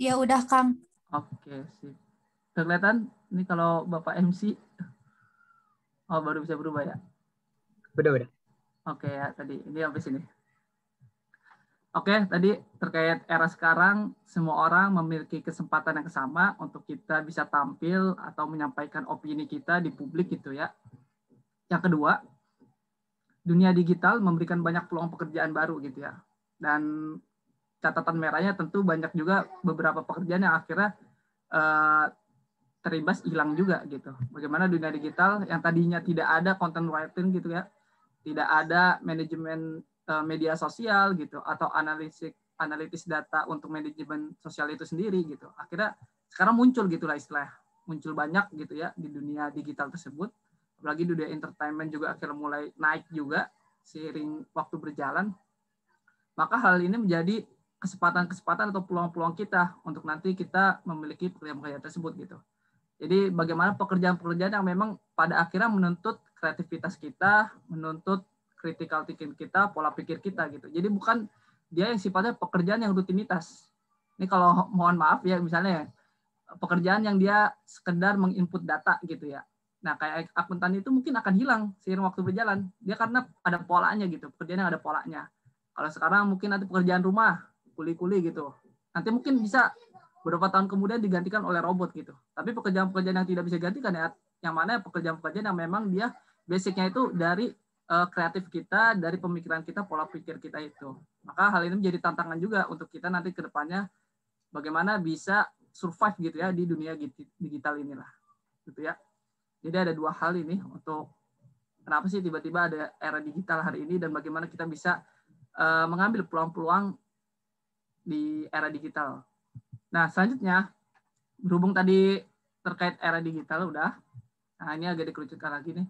Ya udah Kang. Oke, sip. Udah kelihatan? Ini kalau Bapak MC. Oh, baru bisa berubah ya. Udah. Oke ya, tadi ini sampai sini. Oke, tadi terkait era sekarang, semua orang memiliki kesempatan yang sama untuk kita bisa tampil atau menyampaikan opini kita di publik gitu ya. Yang kedua, dunia digital memberikan banyak peluang pekerjaan baru gitu ya. Dan catatan merahnya tentu banyak juga beberapa pekerjaan yang akhirnya terimbas hilang juga gitu. Bagaimana dunia digital yang tadinya tidak ada content writing gitu ya, tidak ada manajemen media sosial gitu atau analitis data untuk manajemen sosial itu sendiri gitu. Akhirnya sekarang muncul gitulah istilah, muncul banyak gitu ya di dunia digital tersebut. Apalagi dunia entertainment juga akhirnya mulai naik juga seiring waktu berjalan. Maka hal ini menjadi kesempatan-kesempatan atau peluang-peluang kita untuk nanti kita memiliki pekerjaan-pekerjaan tersebut gitu. Jadi bagaimana pekerjaan-pekerjaan yang memang pada akhirnya menuntut kreativitas kita, menuntut critical thinking kita, pola pikir kita gitu. Jadi bukan dia yang sifatnya pekerjaan yang rutinitas. Ini kalau mohon maaf ya, misalnya pekerjaan yang dia sekedar menginput data gitu ya. Nah kayak akuntan itu mungkin akan hilang seiring waktu berjalan. Dia karena ada polanya gitu, pekerjaan yang ada polanya. Kalau sekarang mungkin nanti pekerjaan rumah, kuli-kuli gitu. Nanti mungkin bisa beberapa tahun kemudian digantikan oleh robot gitu. Tapi pekerjaan-pekerjaan yang tidak bisa digantikan ya, yang mana pekerjaan-pekerjaan yang memang dia basicnya itu dari kreatif kita, dari pemikiran kita, pola pikir kita itu. Maka hal ini menjadi tantangan juga untuk kita nanti ke depannya bagaimana bisa survive gitu ya di dunia digital inilah. Gitu ya. Jadi ada dua hal ini untuk kenapa sih tiba-tiba ada era digital hari ini dan bagaimana kita bisa mengambil peluang-peluang di era digital. Nah, selanjutnya berhubung tadi terkait era digital udah. Nah, ini agak dikerucutkan lagi nih.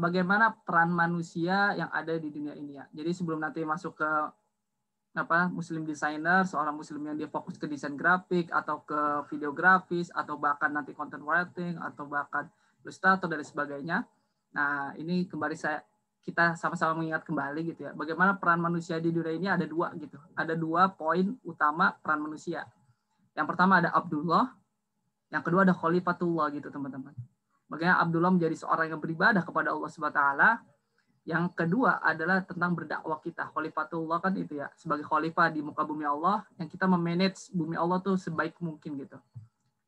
Bagaimana peran manusia yang ada di dunia ini ya. Jadi sebelum nanti masuk ke muslim designer, seorang muslim yang dia fokus ke desain grafik atau ke videografis atau bahkan nanti content writing atau bahkan ilustrator dan sebagainya. Nah, ini kembali kita sama-sama mengingat kembali gitu ya. Bagaimana peran manusia di dunia ini ada dua gitu. Ada dua poin utama peran manusia. Yang pertama ada Abdullah, yang kedua ada Khalifatullah gitu teman-teman. Bagaimana Abdullah menjadi seorang yang beribadah kepada Allah SWT. Yang kedua adalah tentang berdakwah kita. Khalifatullah kan itu ya, sebagai khalifah di muka bumi Allah, yang kita memanage bumi Allah tuh sebaik mungkin gitu.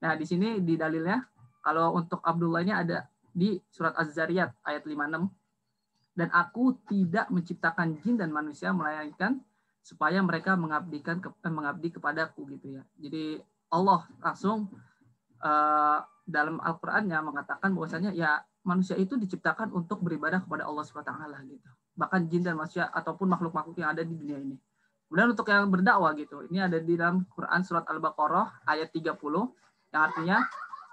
Nah, di sini di dalilnya, kalau untuk Abdullah ini ada di surat Az-Zariyat ayat 56. Dan aku tidak menciptakan jin dan manusia melainkan supaya mereka mengabdi kepadaku gitu ya. Jadi Allah langsung dalam Al-Qur'annya mengatakan bahwasanya ya manusia itu diciptakan untuk beribadah kepada Allah SWT gitu. Bahkan jin dan manusia ataupun makhluk-makhluk yang ada di dunia ini. Kemudian untuk yang berdakwah gitu, ini ada di dalam Quran surat Al-Baqarah ayat 30 yang artinya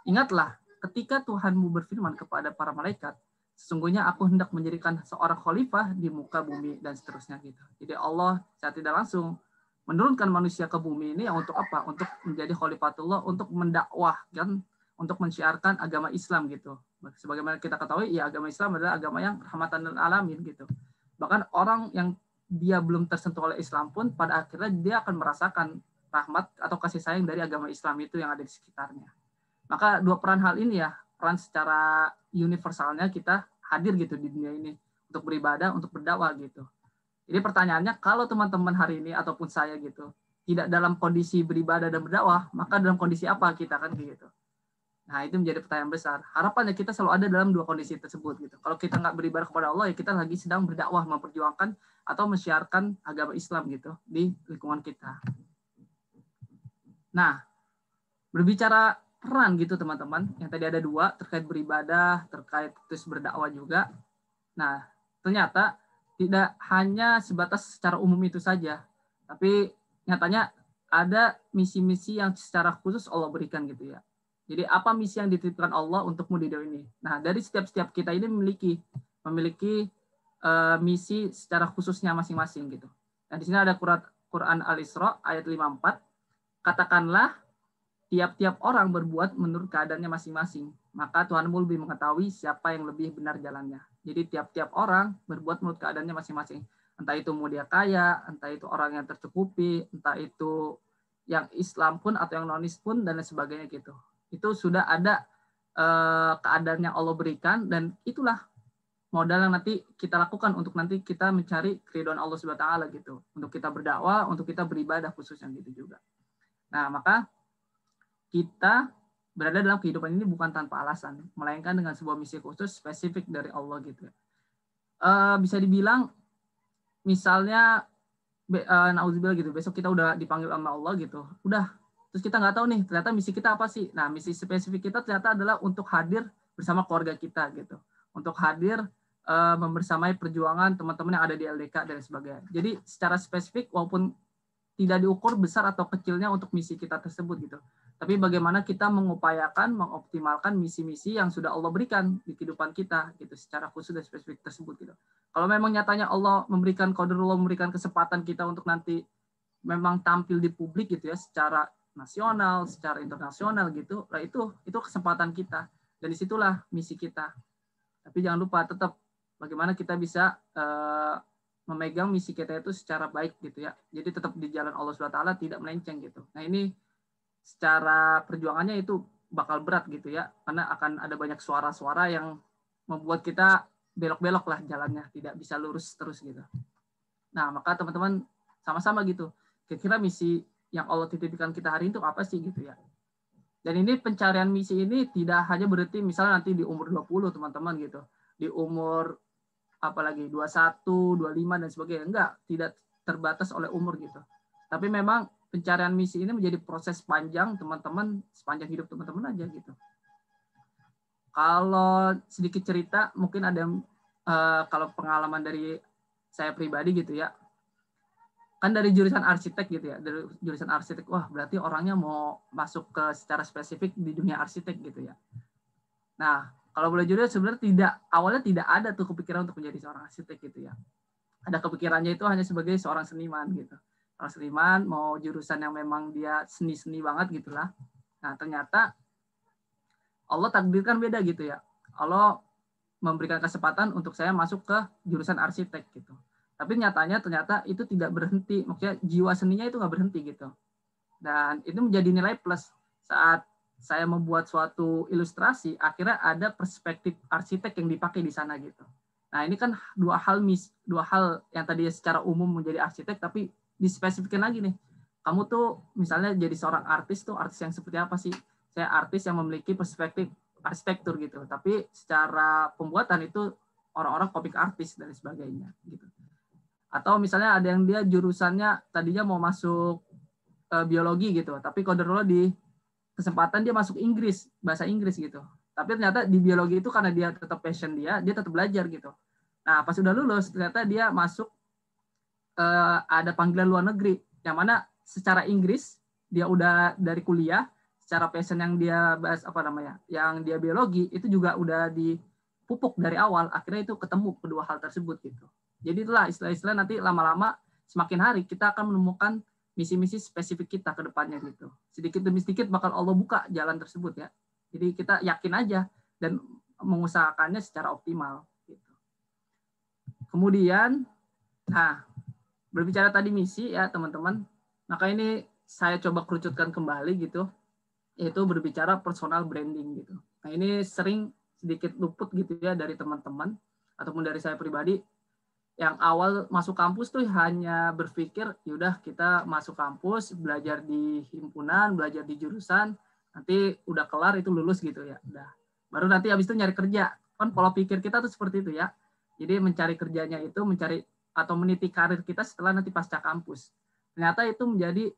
ingatlah ketika Tuhanmu berfirman kepada para malaikat, sesungguhnya aku hendak menjadikan seorang khalifah di muka bumi dan seterusnya gitu. Jadi Allah secara tidak langsung menurunkan manusia ke bumi ini untuk apa? Untuk menjadi khalifatullah, untuk mendakwahkan, untuk mensiarkan agama Islam gitu. Sebagaimana kita ketahui, ya agama Islam adalah agama yang rahmatan lil alamin gitu. Bahkan orang yang dia belum tersentuh oleh Islam pun pada akhirnya dia akan merasakan rahmat atau kasih sayang dari agama Islam itu yang ada di sekitarnya. Maka dua peran hal ini ya, peran secara universalnya kita hadir gitu di dunia ini untuk beribadah, untuk berdakwah gitu. Jadi pertanyaannya, kalau teman-teman hari ini ataupun saya gitu tidak dalam kondisi beribadah dan berdakwah, maka dalam kondisi apa kita kan gitu. Nah, itu menjadi pertanyaan besar. Harapannya kita selalu ada dalam dua kondisi tersebut gitu. Kalau kita nggak beribadah kepada Allah, ya kita lagi sedang berdakwah, memperjuangkan atau mensiarkan agama Islam gitu di lingkungan kita. Nah, berbicara peran gitu teman-teman, yang tadi ada dua, terkait beribadah, terkait terus berdakwah juga. Nah, ternyata tidak hanya sebatas secara umum itu saja, tapi nyatanya ada misi-misi yang secara khusus Allah berikan gitu ya. Jadi apa misi yang dititipkan Allah untukmu di dunia ini? Nah, dari setiap kita ini memiliki misi secara khususnya masing-masing gitu. Nah, di sini ada Quran Al-Isra ayat 54. Katakanlah tiap-tiap orang berbuat menurut keadaannya masing-masing. Maka Tuhanmu lebih mengetahui siapa yang lebih benar jalannya. Jadi tiap-tiap orang berbuat menurut keadaannya masing-masing. Entah itu mau dia kaya, entah itu orang yang tercukupi, entah itu yang Islam pun atau yang non-Islam pun dan lain sebagainya gitu. Itu sudah ada keadaan yang Allah berikan dan itulah modal yang nanti kita lakukan untuk nanti kita mencari keridhaan Allah Subhanahu wa taala gitu. Untuk kita berdakwah, untuk kita beribadah khususnya gitu juga. Nah, maka kita berada dalam kehidupan ini bukan tanpa alasan, melainkan dengan sebuah misi khusus spesifik dari Allah gitu. Bisa dibilang misalnya nauzubillah gitu, besok kita udah dipanggil sama Allah gitu. Udah, terus kita nggak tahu nih ternyata misi kita apa sih. Nah, misi spesifik kita ternyata adalah untuk hadir bersama keluarga kita gitu. Untuk hadir membersamai perjuangan teman-teman yang ada di LDK dan sebagainya. Jadi secara spesifik walaupun tidak diukur besar atau kecilnya untuk misi kita tersebut gitu. Tapi bagaimana kita mengupayakan, mengoptimalkan misi-misi yang sudah Allah berikan di kehidupan kita gitu secara khusus dan spesifik tersebut gitu. Kalau memang nyatanya Allah memberikan qadarullah, memberikan kesempatan kita untuk nanti memang tampil di publik gitu ya secara nasional, secara internasional gitu, lah itu kesempatan kita dan disitulah misi kita. Tapi jangan lupa tetap bagaimana kita bisa memegang misi kita itu secara baik gitu ya. Jadi tetap di jalan Allah SWT tidak melenceng gitu. Nah ini secara perjuangannya itu bakal berat gitu ya. Karena akan ada banyak suara-suara yang membuat kita belok-belok lah jalannya. Tidak bisa lurus terus gitu. Nah maka teman-teman sama-sama gitu. Kira-kira misi yang Allah titipkan kita hari itu apa sih gitu ya. Dan ini pencarian misi ini tidak hanya berarti misalnya nanti di umur 20 teman-teman gitu. Di umur apalagi 21, 25 dan sebagainya. Enggak, tidak terbatas oleh umur gitu. Tapi memang pencarian misi ini menjadi proses panjang teman-teman, sepanjang hidup teman-teman aja gitu. Kalau sedikit cerita, mungkin ada kalau pengalaman dari saya pribadi gitu ya. Kan dari jurusan arsitek gitu ya, dari jurusan arsitek, wah berarti orangnya mau masuk ke secara spesifik di dunia arsitek gitu ya. Nah, kalau boleh jujur sebenarnya awalnya tidak ada tuh kepikiran untuk menjadi seorang arsitek gitu ya. Ada kepikirannya itu hanya sebagai seorang seniman gitu. Seorang seniman mau jurusan yang memang dia seni-seni banget gitulah. Nah, ternyata Allah takdirkan beda gitu ya. Allah memberikan kesempatan untuk saya masuk ke jurusan arsitek gitu. Tapi nyatanya ternyata itu tidak berhenti, maksudnya jiwa seninya itu nggak berhenti gitu. Dan itu menjadi nilai plus saat saya membuat suatu ilustrasi, akhirnya ada perspektif arsitek yang dipakai di sana gitu. Nah ini kan dua hal yang tadi secara umum menjadi arsitek, tapi dispesifikkan lagi nih. Kamu tuh misalnya jadi seorang artis tuh artis yang seperti apa sih? Saya artis yang memiliki perspektif arsitektur gitu. Tapi secara pembuatan itu orang-orang komik artis dan sebagainya gitu. Atau misalnya ada yang dia jurusannya tadinya mau masuk biologi gitu, tapi qadarullah di kesempatan dia masuk Inggris, bahasa Inggris gitu. Tapi ternyata di biologi itu karena dia tetap passion dia tetap belajar gitu. Nah, pas sudah lulus, ternyata dia masuk ada panggilan luar negeri, yang mana secara Inggris, dia udah dari kuliah, secara passion yang dia bahas, yang dia biologi, itu juga udah dipupuk dari awal, akhirnya itu ketemu kedua hal tersebut gitu. Jadi itulah istilah-istilah nanti lama-lama, semakin hari kita akan menemukan misi-misi spesifik kita ke depannya gitu. Sedikit demi sedikit bakal Allah buka jalan tersebut ya. Jadi kita yakin aja dan mengusahakannya secara optimal gitu. Kemudian, nah berbicara tadi misi ya teman-teman, maka ini saya coba kerucutkan kembali gitu, yaitu berbicara personal branding gitu. Nah ini sering sedikit luput gitu ya dari teman-teman ataupun dari saya pribadi. Yang awal masuk kampus tuh hanya berpikir yaudah kita masuk kampus, belajar di himpunan, belajar di jurusan, nanti udah kelar itu lulus gitu ya. Udah. Baru nanti habis itu nyari kerja. Kan pola pikir kita tuh seperti itu ya. Jadi mencari kerjanya itu mencari atau meniti karir kita setelah nanti pasca kampus. Ternyata itu menjadi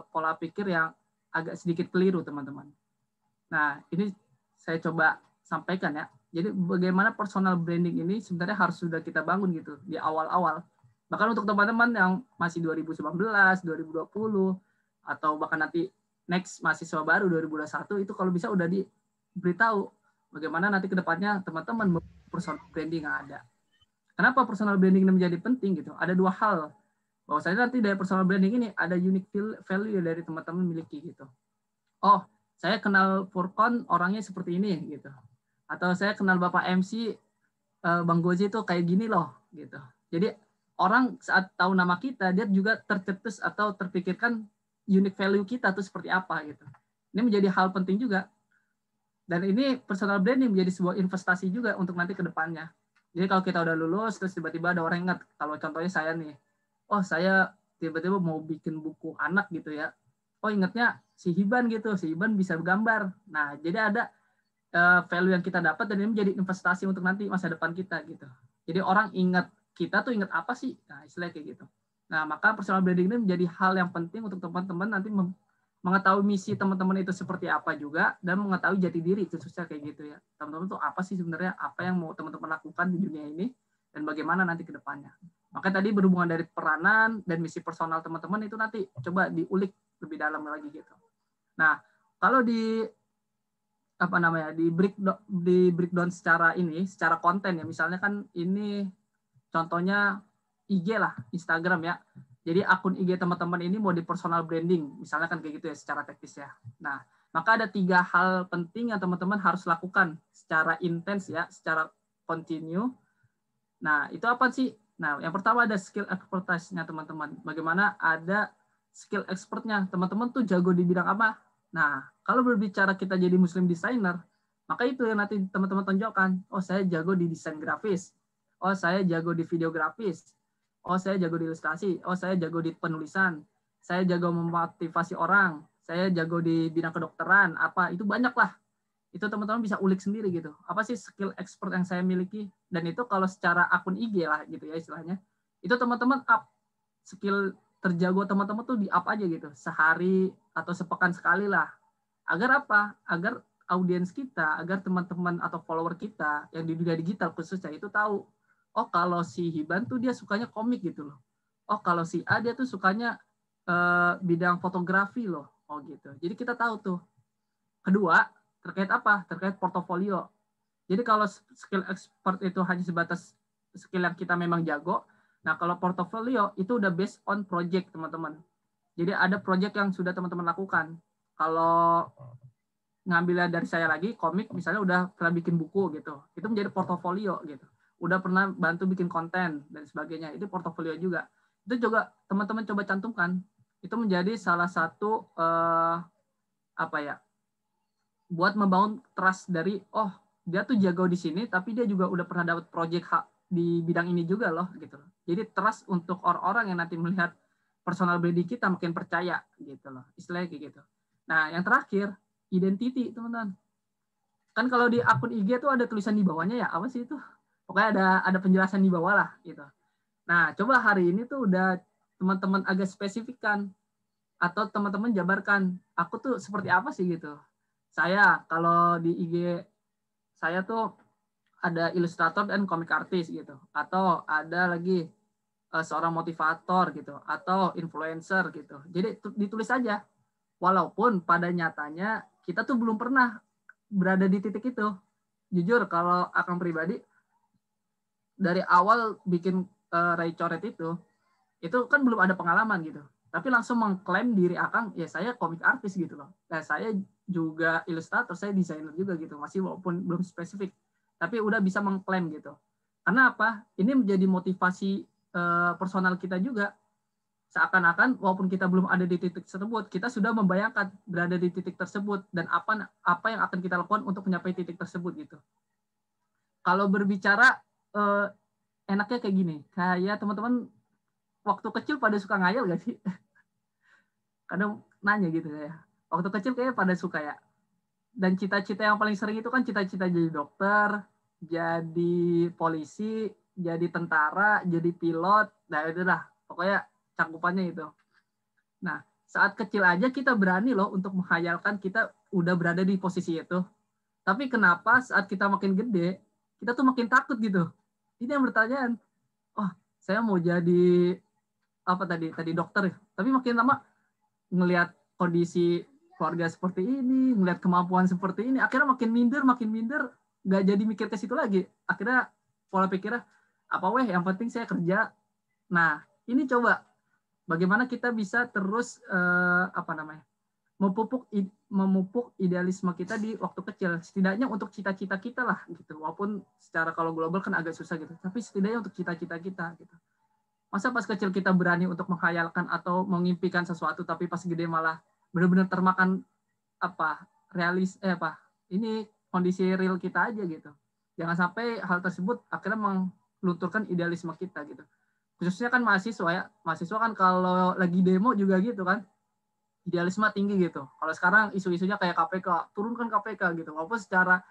pola pikir yang agak sedikit keliru teman-teman. Nah ini saya coba sampaikan ya. Jadi bagaimana personal branding ini sebenarnya harus sudah kita bangun gitu di awal-awal. Bahkan untuk teman-teman yang masih 2019, 2020, atau bahkan nanti next mahasiswa baru 2021, itu kalau bisa udah diberitahu bagaimana nanti ke depannya teman-teman personal branding yang ada. Kenapa personal branding ini menjadi penting gitu? Ada dua hal. Bahwasanya nanti dari personal branding ini ada unique value dari teman-teman miliki gitu. Oh, saya kenal Furqon orangnya seperti ini gitu. Atau saya kenal Bapak MC Bang Gozi itu kayak gini loh gitu. Jadi orang saat tahu nama kita dia juga tercetus atau terpikirkan unique value kita tuh seperti apa gitu. Ini menjadi hal penting juga. Dan ini personal branding menjadi sebuah investasi juga untuk nanti ke depannya. Jadi kalau kita udah lulus terus tiba-tiba ada orang ingat, kalau contohnya saya nih, oh saya tiba-tiba mau bikin buku anak gitu ya, oh ingatnya si Hiban gitu, si Hiban bisa gambar. Nah jadi ada value yang kita dapat dan ini menjadi investasi untuk nanti masa depan kita gitu. Jadi orang ingat kita tuh ingat apa sih? Nah istilahnya kayak gitu. Nah maka personal branding ini menjadi hal yang penting untuk teman-teman nanti mengetahui misi teman-teman itu seperti apa juga dan mengetahui jati diri khususnya kayak gitu ya. Teman-teman tuh apa sih sebenarnya, apa yang mau teman-teman lakukan di dunia ini dan bagaimana nanti ke depannya. Makanya tadi berhubungan dari peranan dan misi personal teman-teman itu nanti coba diulik lebih dalam lagi gitu. Nah, kalau di apa namanya di breakdown secara konten ya, misalnya kan ini contohnya IG lah, Instagram ya. Jadi akun IG teman-teman ini mau di personal branding, misalnya kan kayak gitu ya secara teknis ya. Nah, maka ada 3 hal penting yang teman-teman harus lakukan secara intens ya, secara continue. Nah, itu apa sih? Nah, yang pertama ada skill expertise-nya teman-teman. Bagaimana ada skill expertnya, teman-teman tuh jago di bidang apa? Nah, kalau berbicara kita jadi muslim designer, maka itu yang nanti teman-teman tonjolkan. Oh, saya jago di desain grafis. Oh, saya jago di videografis. Oh, saya jago di ilustrasi. Oh, saya jago di penulisan. Saya jago memotivasi orang. Saya jago di bidang kedokteran. Apa, itu banyak lah. Itu teman-teman bisa ulik sendiri gitu. Apa sih skill expert yang saya miliki? Dan itu kalau secara akun IG lah gitu ya istilahnya. Itu teman-teman up. Skill terjago teman-teman tuh di up aja gitu. Sehari atau sepekan sekali lah. Agar apa? Agar audiens kita, agar teman-teman atau follower kita yang di dunia digital khususnya itu tahu, oh kalau si Hiban tuh dia sukanya komik gitu loh. Oh kalau si A dia tuh sukanya bidang fotografi loh. Oh gitu. Jadi kita tahu tuh. Kedua, terkait apa? Terkait portofolio. Jadi kalau skill expert itu hanya sebatas skill yang kita memang jago. Nah kalau portofolio itu udah based on project teman-teman. Jadi ada project yang sudah teman-teman lakukan. Kalau ngambilnya dari saya lagi, komik misalnya udah pernah bikin buku gitu. itu menjadi portofolio gitu. Udah pernah bantu bikin konten dan sebagainya, itu portofolio juga. Itu juga teman-teman coba cantumkan. Itu menjadi salah satu apa ya? Buat membangun trust dari oh, dia tuh jago di sini tapi dia juga udah pernah dapat project di bidang ini juga loh gitu. Jadi trust untuk orang-orang yang nanti melihat personal branding kita makin percaya gitu loh. Istilahnya kayak gitu. Nah, yang terakhir, identity, teman-teman. Kan kalau di akun IG tuh ada tulisan di bawahnya ya, apa sih itu? Pokoknya ada penjelasan di bawah lah gitu. Nah, coba hari ini tuh udah teman-teman agak spesifikkan atau teman-teman jabarkan, aku tuh seperti apa sih gitu. Saya kalau di IG saya tuh ada ilustrator dan comic artist gitu, atau ada lagi seorang motivator gitu, atau influencer gitu. Jadi ditulis aja. Walaupun pada nyatanya kita tuh belum pernah berada di titik itu. Jujur kalau Akang pribadi dari awal bikin Ray Coret itu kan belum ada pengalaman gitu. Tapi langsung mengklaim diri Akang, ya saya komik artis gitu loh. Nah, saya juga ilustrator, saya desainer juga gitu. Masih walaupun belum spesifik. Tapi udah bisa mengklaim gitu. Karena apa? Ini menjadi motivasi personal kita juga. Seakan-akan walaupun kita belum ada di titik tersebut, kita sudah membayangkan berada di titik tersebut dan apa yang akan kita lakukan untuk mencapai titik tersebut gitu. Kalau berbicara enaknya kayak gini, kayak teman-teman waktu kecil pada suka ngayal gak sih? Kadang nanya gitu ya. Waktu kecil kayaknya pada suka ya. Dan cita-cita yang paling sering itu kan cita-cita jadi dokter, jadi polisi, jadi tentara, jadi pilot, nah itu dah. Pokoknya cakupannya itu. Nah, saat kecil aja kita berani loh untuk menghayalkan kita udah berada di posisi itu. Tapi kenapa saat kita makin gede, kita tuh makin takut gitu. Ini yang bertanyaan, oh saya mau jadi apa tadi dokter ya. Tapi makin lama ngelihat kondisi keluarga seperti ini, ngelihat kemampuan seperti ini, akhirnya makin minder, nggak jadi mikir ke situ lagi. Akhirnya pola pikirnya, apa yang penting saya kerja. Nah, ini coba bagaimana kita bisa terus memupuk idealisme kita di waktu kecil, setidaknya untuk cita-cita kita lah gitu. Walaupun secara kalau global kan agak susah gitu, tapi setidaknya untuk cita-cita kita gitu. Masa pas kecil kita berani untuk menghayalkan atau mengimpikan sesuatu, tapi pas gede malah benar-benar termakan ini kondisi real kita aja gitu. Jangan sampai hal tersebut akhirnya melunturkan idealisme kita gitu. Khususnya kan mahasiswa ya. Mahasiswa kan kalau lagi demo juga gitu kan. Idealisme tinggi gitu. Kalau sekarang isu-isunya kayak KPK, turunkan KPK gitu. Walaupun secara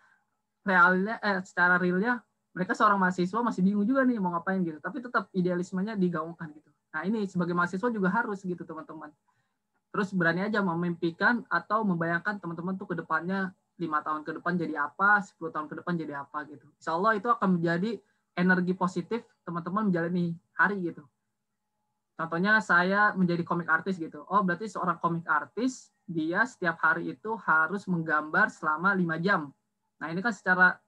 realnya mereka seorang mahasiswa masih bingung juga nih mau ngapain gitu. Tapi tetap idealismenya digaungkan gitu. Nah, ini sebagai mahasiswa juga harus gitu, teman-teman. Terus berani aja memimpikan atau membayangkan teman-teman tuh ke depannya 5 tahun ke depan jadi apa, 10 tahun ke depan jadi apa gitu. Insya Allah itu akan menjadi energi positif teman-teman menjalani hari gitu. Contohnya saya menjadi komik artis gitu. Oh, berarti seorang komik artis, dia setiap hari itu harus menggambar selama 5 jam. Nah, ini kan secara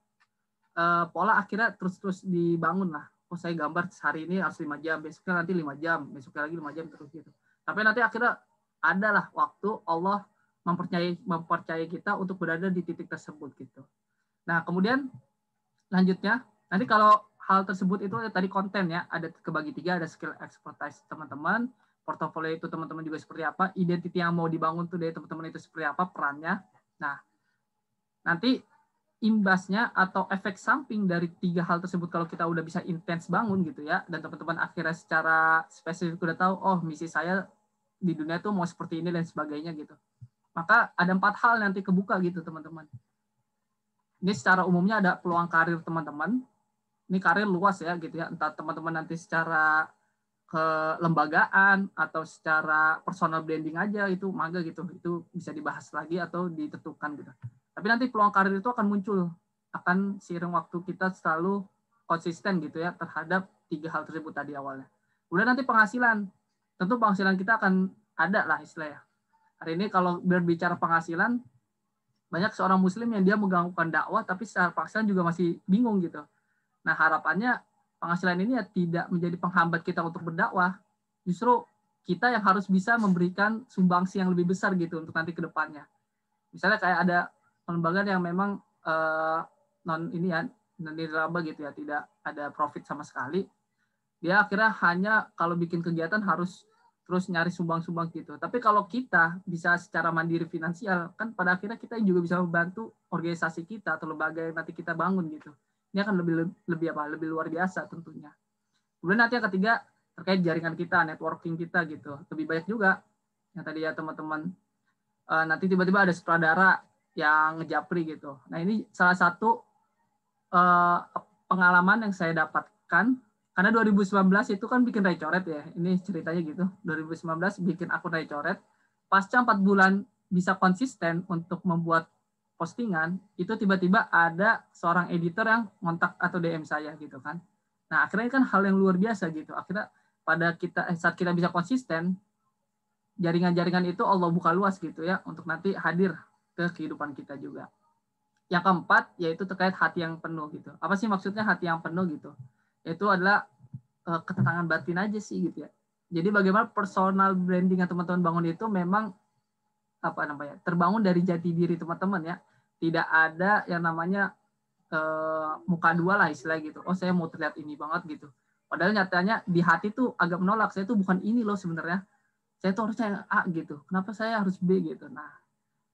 pola akhirnya terus-terus dibangun lah. Oh, saya gambar hari ini harus 5 jam, besoknya nanti 5 jam, besoknya lagi 5 jam terus gitu. Tapi nanti akhirnya adalah waktu Allah mempercayai kita untuk berada di titik tersebut gitu. Nah, kemudian lanjutnya, nanti kalau hal tersebut itu tadi konten ya, ada kebagi 3, ada skill expertise teman-teman, portofolio itu teman-teman juga seperti apa, identity yang mau dibangun tuh dari teman-teman itu seperti apa, perannya. Nah, nanti imbasnya atau efek samping dari 3 hal tersebut kalau kita udah bisa intens bangun gitu ya, dan teman-teman akhirnya secara spesifik udah tahu, oh misi saya di dunia tuh mau seperti ini dan sebagainya gitu. Maka ada 4 hal nanti kebuka gitu teman-teman. Ini secara umumnya ada peluang karir teman-teman. Ini karir luas ya gitu ya, entah teman-teman nanti secara kelembagaan atau secara personal branding aja itu mangga gitu. Itu bisa dibahas lagi atau ditentukan gitu. Tapi nanti peluang karir itu akan muncul, akan seiring waktu kita selalu konsisten gitu ya terhadap 3 hal tersebut tadi awalnya. Udah nanti penghasilan, tentu penghasilan kita akan ada lah istilahnya. Hari ini kalau berbicara penghasilan, banyak seorang muslim yang dia mengganggukan dakwah, tapi secara penghasilan juga masih bingung gitu. Nah harapannya penghasilan ini ya tidak menjadi penghambat kita untuk berdakwah, justru kita yang harus bisa memberikan sumbangsi yang lebih besar gitu untuk nanti ke depannya. Misalnya kayak ada lembaga yang memang non nirlaba gitu ya, tidak ada profit sama sekali. Dia akhirnya hanya kalau bikin kegiatan harus terus nyari sumbang-sumbang gitu. Tapi kalau kita bisa secara mandiri finansial, kan pada akhirnya kita juga bisa membantu organisasi kita atau lembaga yang nanti kita bangun gitu. Ini akan lebih luar biasa tentunya. Kemudian nanti yang ketiga terkait jaringan kita, networking kita gitu. Lebih banyak juga yang tadi ya teman-teman nanti tiba-tiba ada sutradara yang ngejapri gitu. Nah ini salah satu pengalaman yang saya dapatkan, karena 2019 itu kan bikin Ray Coret ya, ini ceritanya gitu, 2019 bikin akun Ray Coret, pasca 4 bulan bisa konsisten untuk membuat postingan, itu tiba-tiba ada seorang editor yang ngontak atau DM saya gitu kan. Nah akhirnya kan hal yang luar biasa gitu, akhirnya saat kita bisa konsisten, jaringan-jaringan itu Allah buka luas gitu ya, untuk nanti hadir ke kehidupan kita juga. Yang keempat, yaitu terkait hati yang penuh gitu. Apa sih maksudnya hati yang penuh gitu? Itu adalah ketenangan batin aja sih gitu ya. Jadi bagaimana personal branding yang teman-teman bangun itu memang terbangun dari jati diri teman-teman ya. Tidak ada yang namanya muka dua lah istilah gitu. Oh saya mau terlihat ini banget gitu. Padahal nyatanya di hati tuh agak menolak. Saya tuh bukan ini loh sebenarnya. Saya tuh harusnya yang A gitu. Kenapa saya harus B gitu? Nah,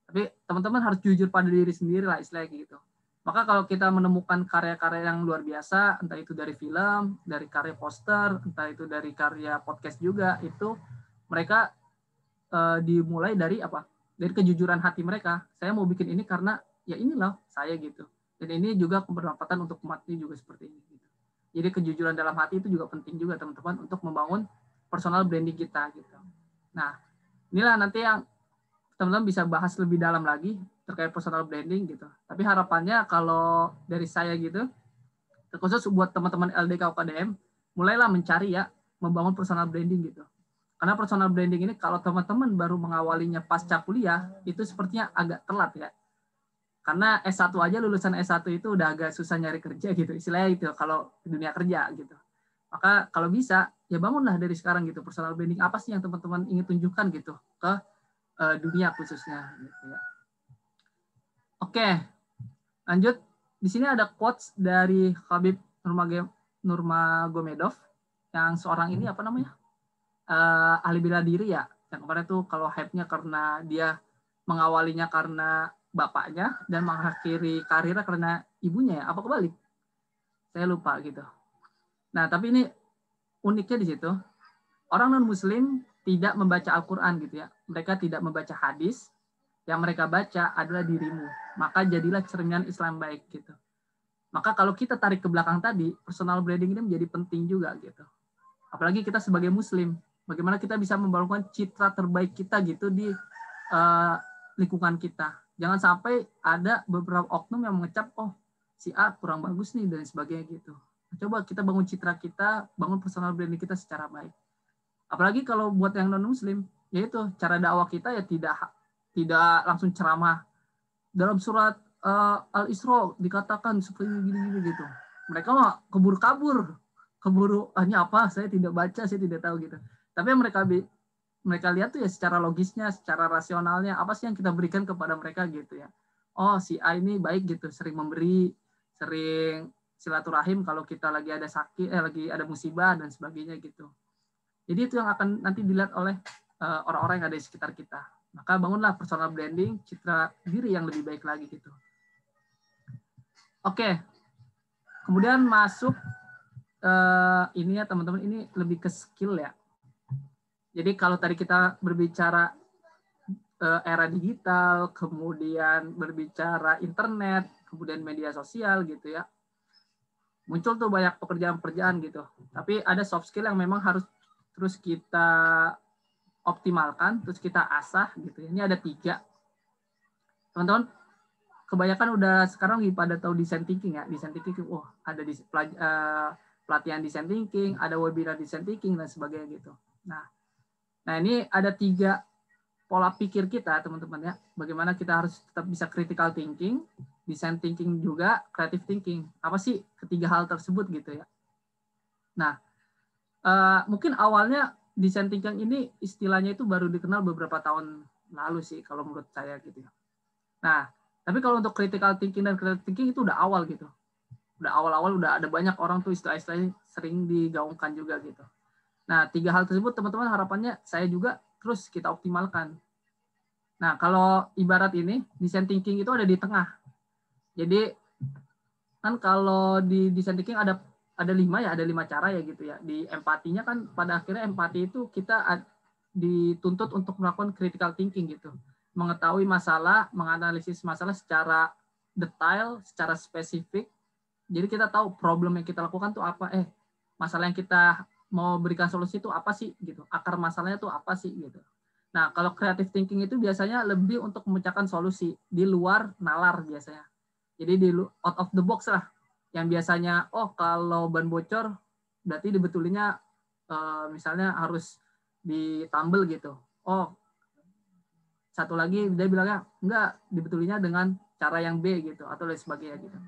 tapi teman-teman harus jujur pada diri sendiri lah istilahnya gitu. Maka kalau kita menemukan karya-karya yang luar biasa, entah itu dari film, dari karya poster, entah itu dari karya podcast juga, itu mereka dimulai dari apa? Dari kejujuran hati mereka. Saya mau bikin ini karena ya inilah saya gitu. Dan ini juga kebermanfaatan untuk umat ini juga seperti ini. Gitu. Jadi kejujuran dalam hati itu juga penting juga teman-teman untuk membangun personal branding kita gitu. Nah, inilah nanti yang teman-teman bisa bahas lebih dalam lagi terkait personal branding gitu. Tapi harapannya kalau dari saya gitu, terkhusus buat teman-teman LDK UKDM, mulailah mencari ya, membangun personal branding gitu. Karena personal branding ini kalau teman-teman baru mengawalinya pasca kuliah, itu sepertinya agak telat ya. Karena S1 aja, lulusan S1 itu udah agak susah nyari kerja gitu. Istilahnya itu kalau dunia kerja gitu. Maka kalau bisa, ya bangunlah dari sekarang gitu. Personal branding apa sih yang teman-teman ingin tunjukkan gitu ke dunia khususnya gitu ya. Oke, lanjut. Di sini ada quotes dari Habib Nurmagomedov yang seorang ini apa namanya? Ahli bela diri ya. Yang kemarin tuh kalau hype-nya karena dia mengawalinya karena bapaknya dan mengakhiri karirnya karena ibunya ya. Apa kebalik? Saya lupa gitu. Nah, tapi ini uniknya di situ. Orang non-Muslim tidak membaca Al-Quran gitu ya. Mereka tidak membaca hadis. Yang mereka baca adalah dirimu. Maka jadilah cerminan Islam baik gitu. Maka kalau kita tarik ke belakang tadi, personal branding ini menjadi penting juga gitu. Apalagi kita sebagai Muslim. Bagaimana kita bisa membangun citra terbaik kita gitu di lingkungan kita. Jangan sampai ada beberapa oknum yang mengecap, oh si A kurang bagus nih dan sebagainya gitu. Coba kita bangun citra kita, bangun personal branding kita secara baik. Apalagi kalau buat yang non-Muslim, yaitu cara dakwah kita ya tidak langsung ceramah. Dalam surat Al-Isra dikatakan seperti gini-gini gitu. Mereka mah keburu ini apa? Saya tidak baca, saya tidak tahu gitu. Tapi yang mereka lihat tuh ya secara logisnya, secara rasionalnya, apa sih yang kita berikan kepada mereka gitu ya. Oh, si A ini baik gitu, sering memberi, sering silaturahim kalau kita lagi ada sakit, lagi ada musibah dan sebagainya gitu. Jadi itu yang akan nanti dilihat oleh orang-orang yang ada di sekitar kita. Maka bangunlah personal branding, citra diri yang lebih baik lagi gitu. Oke. Kemudian masuk ini ya teman-teman, ini lebih ke skill ya. Jadi kalau tadi kita berbicara era digital, kemudian berbicara internet, kemudian media sosial gitu ya. Muncul tuh banyak pekerjaan-pekerjaan gitu. Tapi ada soft skill yang memang harus terus kita optimalkan, terus kita asah gitu. Ini ada 3. Teman-teman, kebanyakan udah sekarang pada tahu design thinking ya. Design thinking, ada pelatihan design thinking, ada webinar design thinking dan sebagainya gitu. Nah ini ada 3 pola pikir kita teman-teman ya. Bagaimana kita harus tetap bisa critical thinking, design thinking juga, creative thinking. Apa sih ketiga hal tersebut gitu ya. Nah, mungkin awalnya design thinking ini istilahnya itu baru dikenal beberapa tahun lalu sih kalau menurut saya gitu ya. Nah, tapi kalau untuk critical thinking dan creative thinking itu udah awal gitu. Udah awal-awal udah ada banyak orang tuh istilah-istilahnya sering digaungkan juga gitu. Nah, 3 hal tersebut teman-teman harapannya saya juga terus kita optimalkan. Nah, kalau ibarat ini design thinking itu ada di tengah. Jadi kan kalau di design thinking ada 5 ya, ada 5 cara ya gitu ya. Di empatinya kan pada akhirnya empati itu kita dituntut untuk melakukan critical thinking gitu. Mengetahui masalah, menganalisis masalah secara detail, secara spesifik. Jadi kita tahu problem yang kita lakukan tuh apa, masalah yang kita mau berikan solusi itu apa sih gitu. Akar masalahnya tuh apa sih gitu. Nah, kalau creative thinking itu biasanya lebih untuk memecahkan solusi di luar nalar biasanya. Jadi di out of the box lah. Yang biasanya, kalau ban bocor, berarti dibetulinya misalnya harus ditambel gitu. Satu lagi dia bilangnya, enggak, dibetulinya dengan cara yang B gitu, atau lain sebagainya gitu.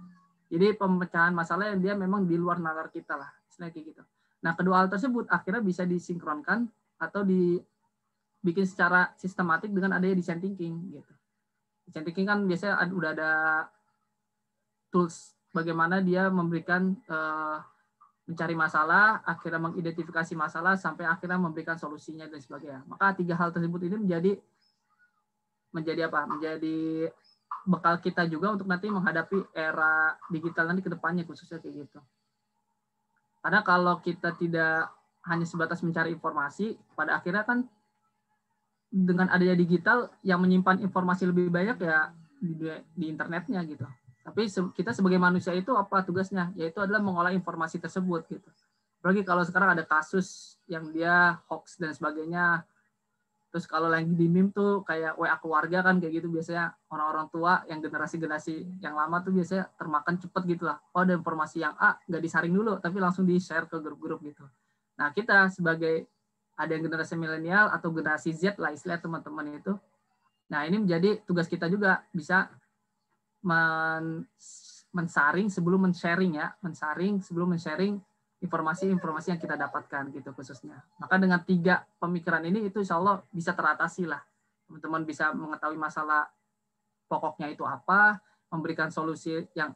Jadi pemecahan masalah yang dia memang di luar nalar kita lah, istilahnya kayak gitu. Nah, kedua hal tersebut akhirnya bisa disinkronkan atau dibikin secara sistematik dengan adanya design thinking gitu. Design thinking kan biasanya udah ada tools bagaimana dia memberikan mencari masalah, akhirnya mengidentifikasi masalah sampai akhirnya memberikan solusinya dan sebagainya. Maka 3 hal tersebut ini menjadi apa? Menjadi bekal kita juga untuk nanti menghadapi era digital nanti ke depannya khususnya kayak gitu. Karena kalau kita tidak hanya sebatas mencari informasi, pada akhirnya kan dengan adanya digital yang menyimpan informasi lebih banyak ya di internetnya gitu. Tapi kita sebagai manusia itu apa tugasnya? Yaitu adalah mengolah informasi tersebut gitu. Apalagi kalau sekarang ada kasus yang dia hoax dan sebagainya. Terus kalau lagi di meme tuh kayak WA keluarga kan kayak gitu biasanya orang-orang tua yang generasi-generasi yang lama tuh biasanya termakan cepet gitu lah. Ada informasi yang A nggak disaring dulu tapi langsung di-share ke grup-grup gitu. Nah, kita sebagai ada yang generasi milenial atau generasi Z lah istilah teman-teman itu. Nah, ini menjadi tugas kita juga bisa mensaring sebelum men-sharing ya, mensaring sebelum men-sharing informasi-informasi yang kita dapatkan gitu khususnya. Maka dengan 3 pemikiran ini itu insya Allah bisa teratasi lah. Teman-teman bisa mengetahui masalah pokoknya itu apa, memberikan solusi yang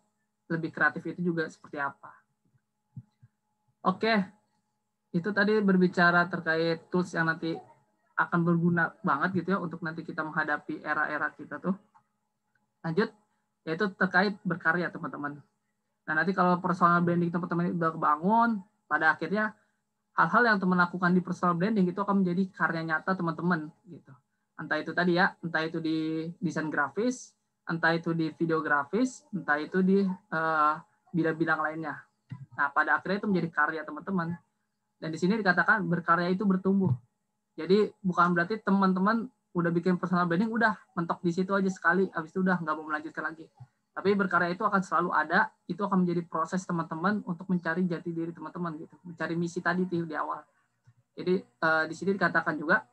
lebih kreatif itu juga seperti apa. Oke, itu tadi berbicara terkait tools yang nanti akan berguna banget gitu ya untuk nanti kita menghadapi era-era kita tuh. Lanjut, yaitu terkait berkarya teman-teman. Nah, nanti kalau personal branding teman-teman udah kebangun, pada akhirnya hal-hal yang teman lakukan di personal branding itu akan menjadi karya nyata teman-teman gitu. Entah itu tadi ya, entah itu di desain grafis, entah itu di video grafis, entah itu di bidang-bidang lainnya. Nah, pada akhirnya itu menjadi karya teman-teman. Dan di sini dikatakan berkarya itu bertumbuh. Jadi bukan berarti teman-teman udah bikin personal branding, udah mentok di situ aja sekali, habis itu udah nggak mau melanjutkan lagi. Tapi berkarya itu akan selalu ada, itu akan menjadi proses teman-teman untuk mencari jati diri teman-teman gitu, mencari misi tadi di awal. Jadi di sini dikatakan juga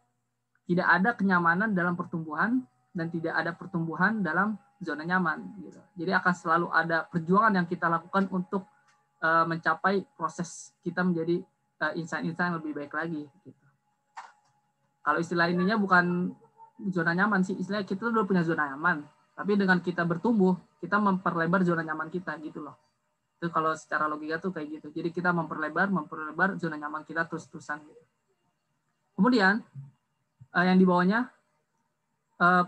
tidak ada kenyamanan dalam pertumbuhan dan tidak ada pertumbuhan dalam zona nyaman gitu. Jadi akan selalu ada perjuangan yang kita lakukan untuk mencapai proses kita menjadi insan-insan yang lebih baik lagi gitu. Kalau istilah ininya bukan zona nyaman sih, istilahnya kita udah punya zona nyaman. Tapi dengan kita bertumbuh, kita memperlebar zona nyaman kita gitu loh. Itu kalau secara logika tuh kayak gitu. Jadi kita memperlebar zona nyaman kita terus-terusan gitu. Kemudian yang di bawahnya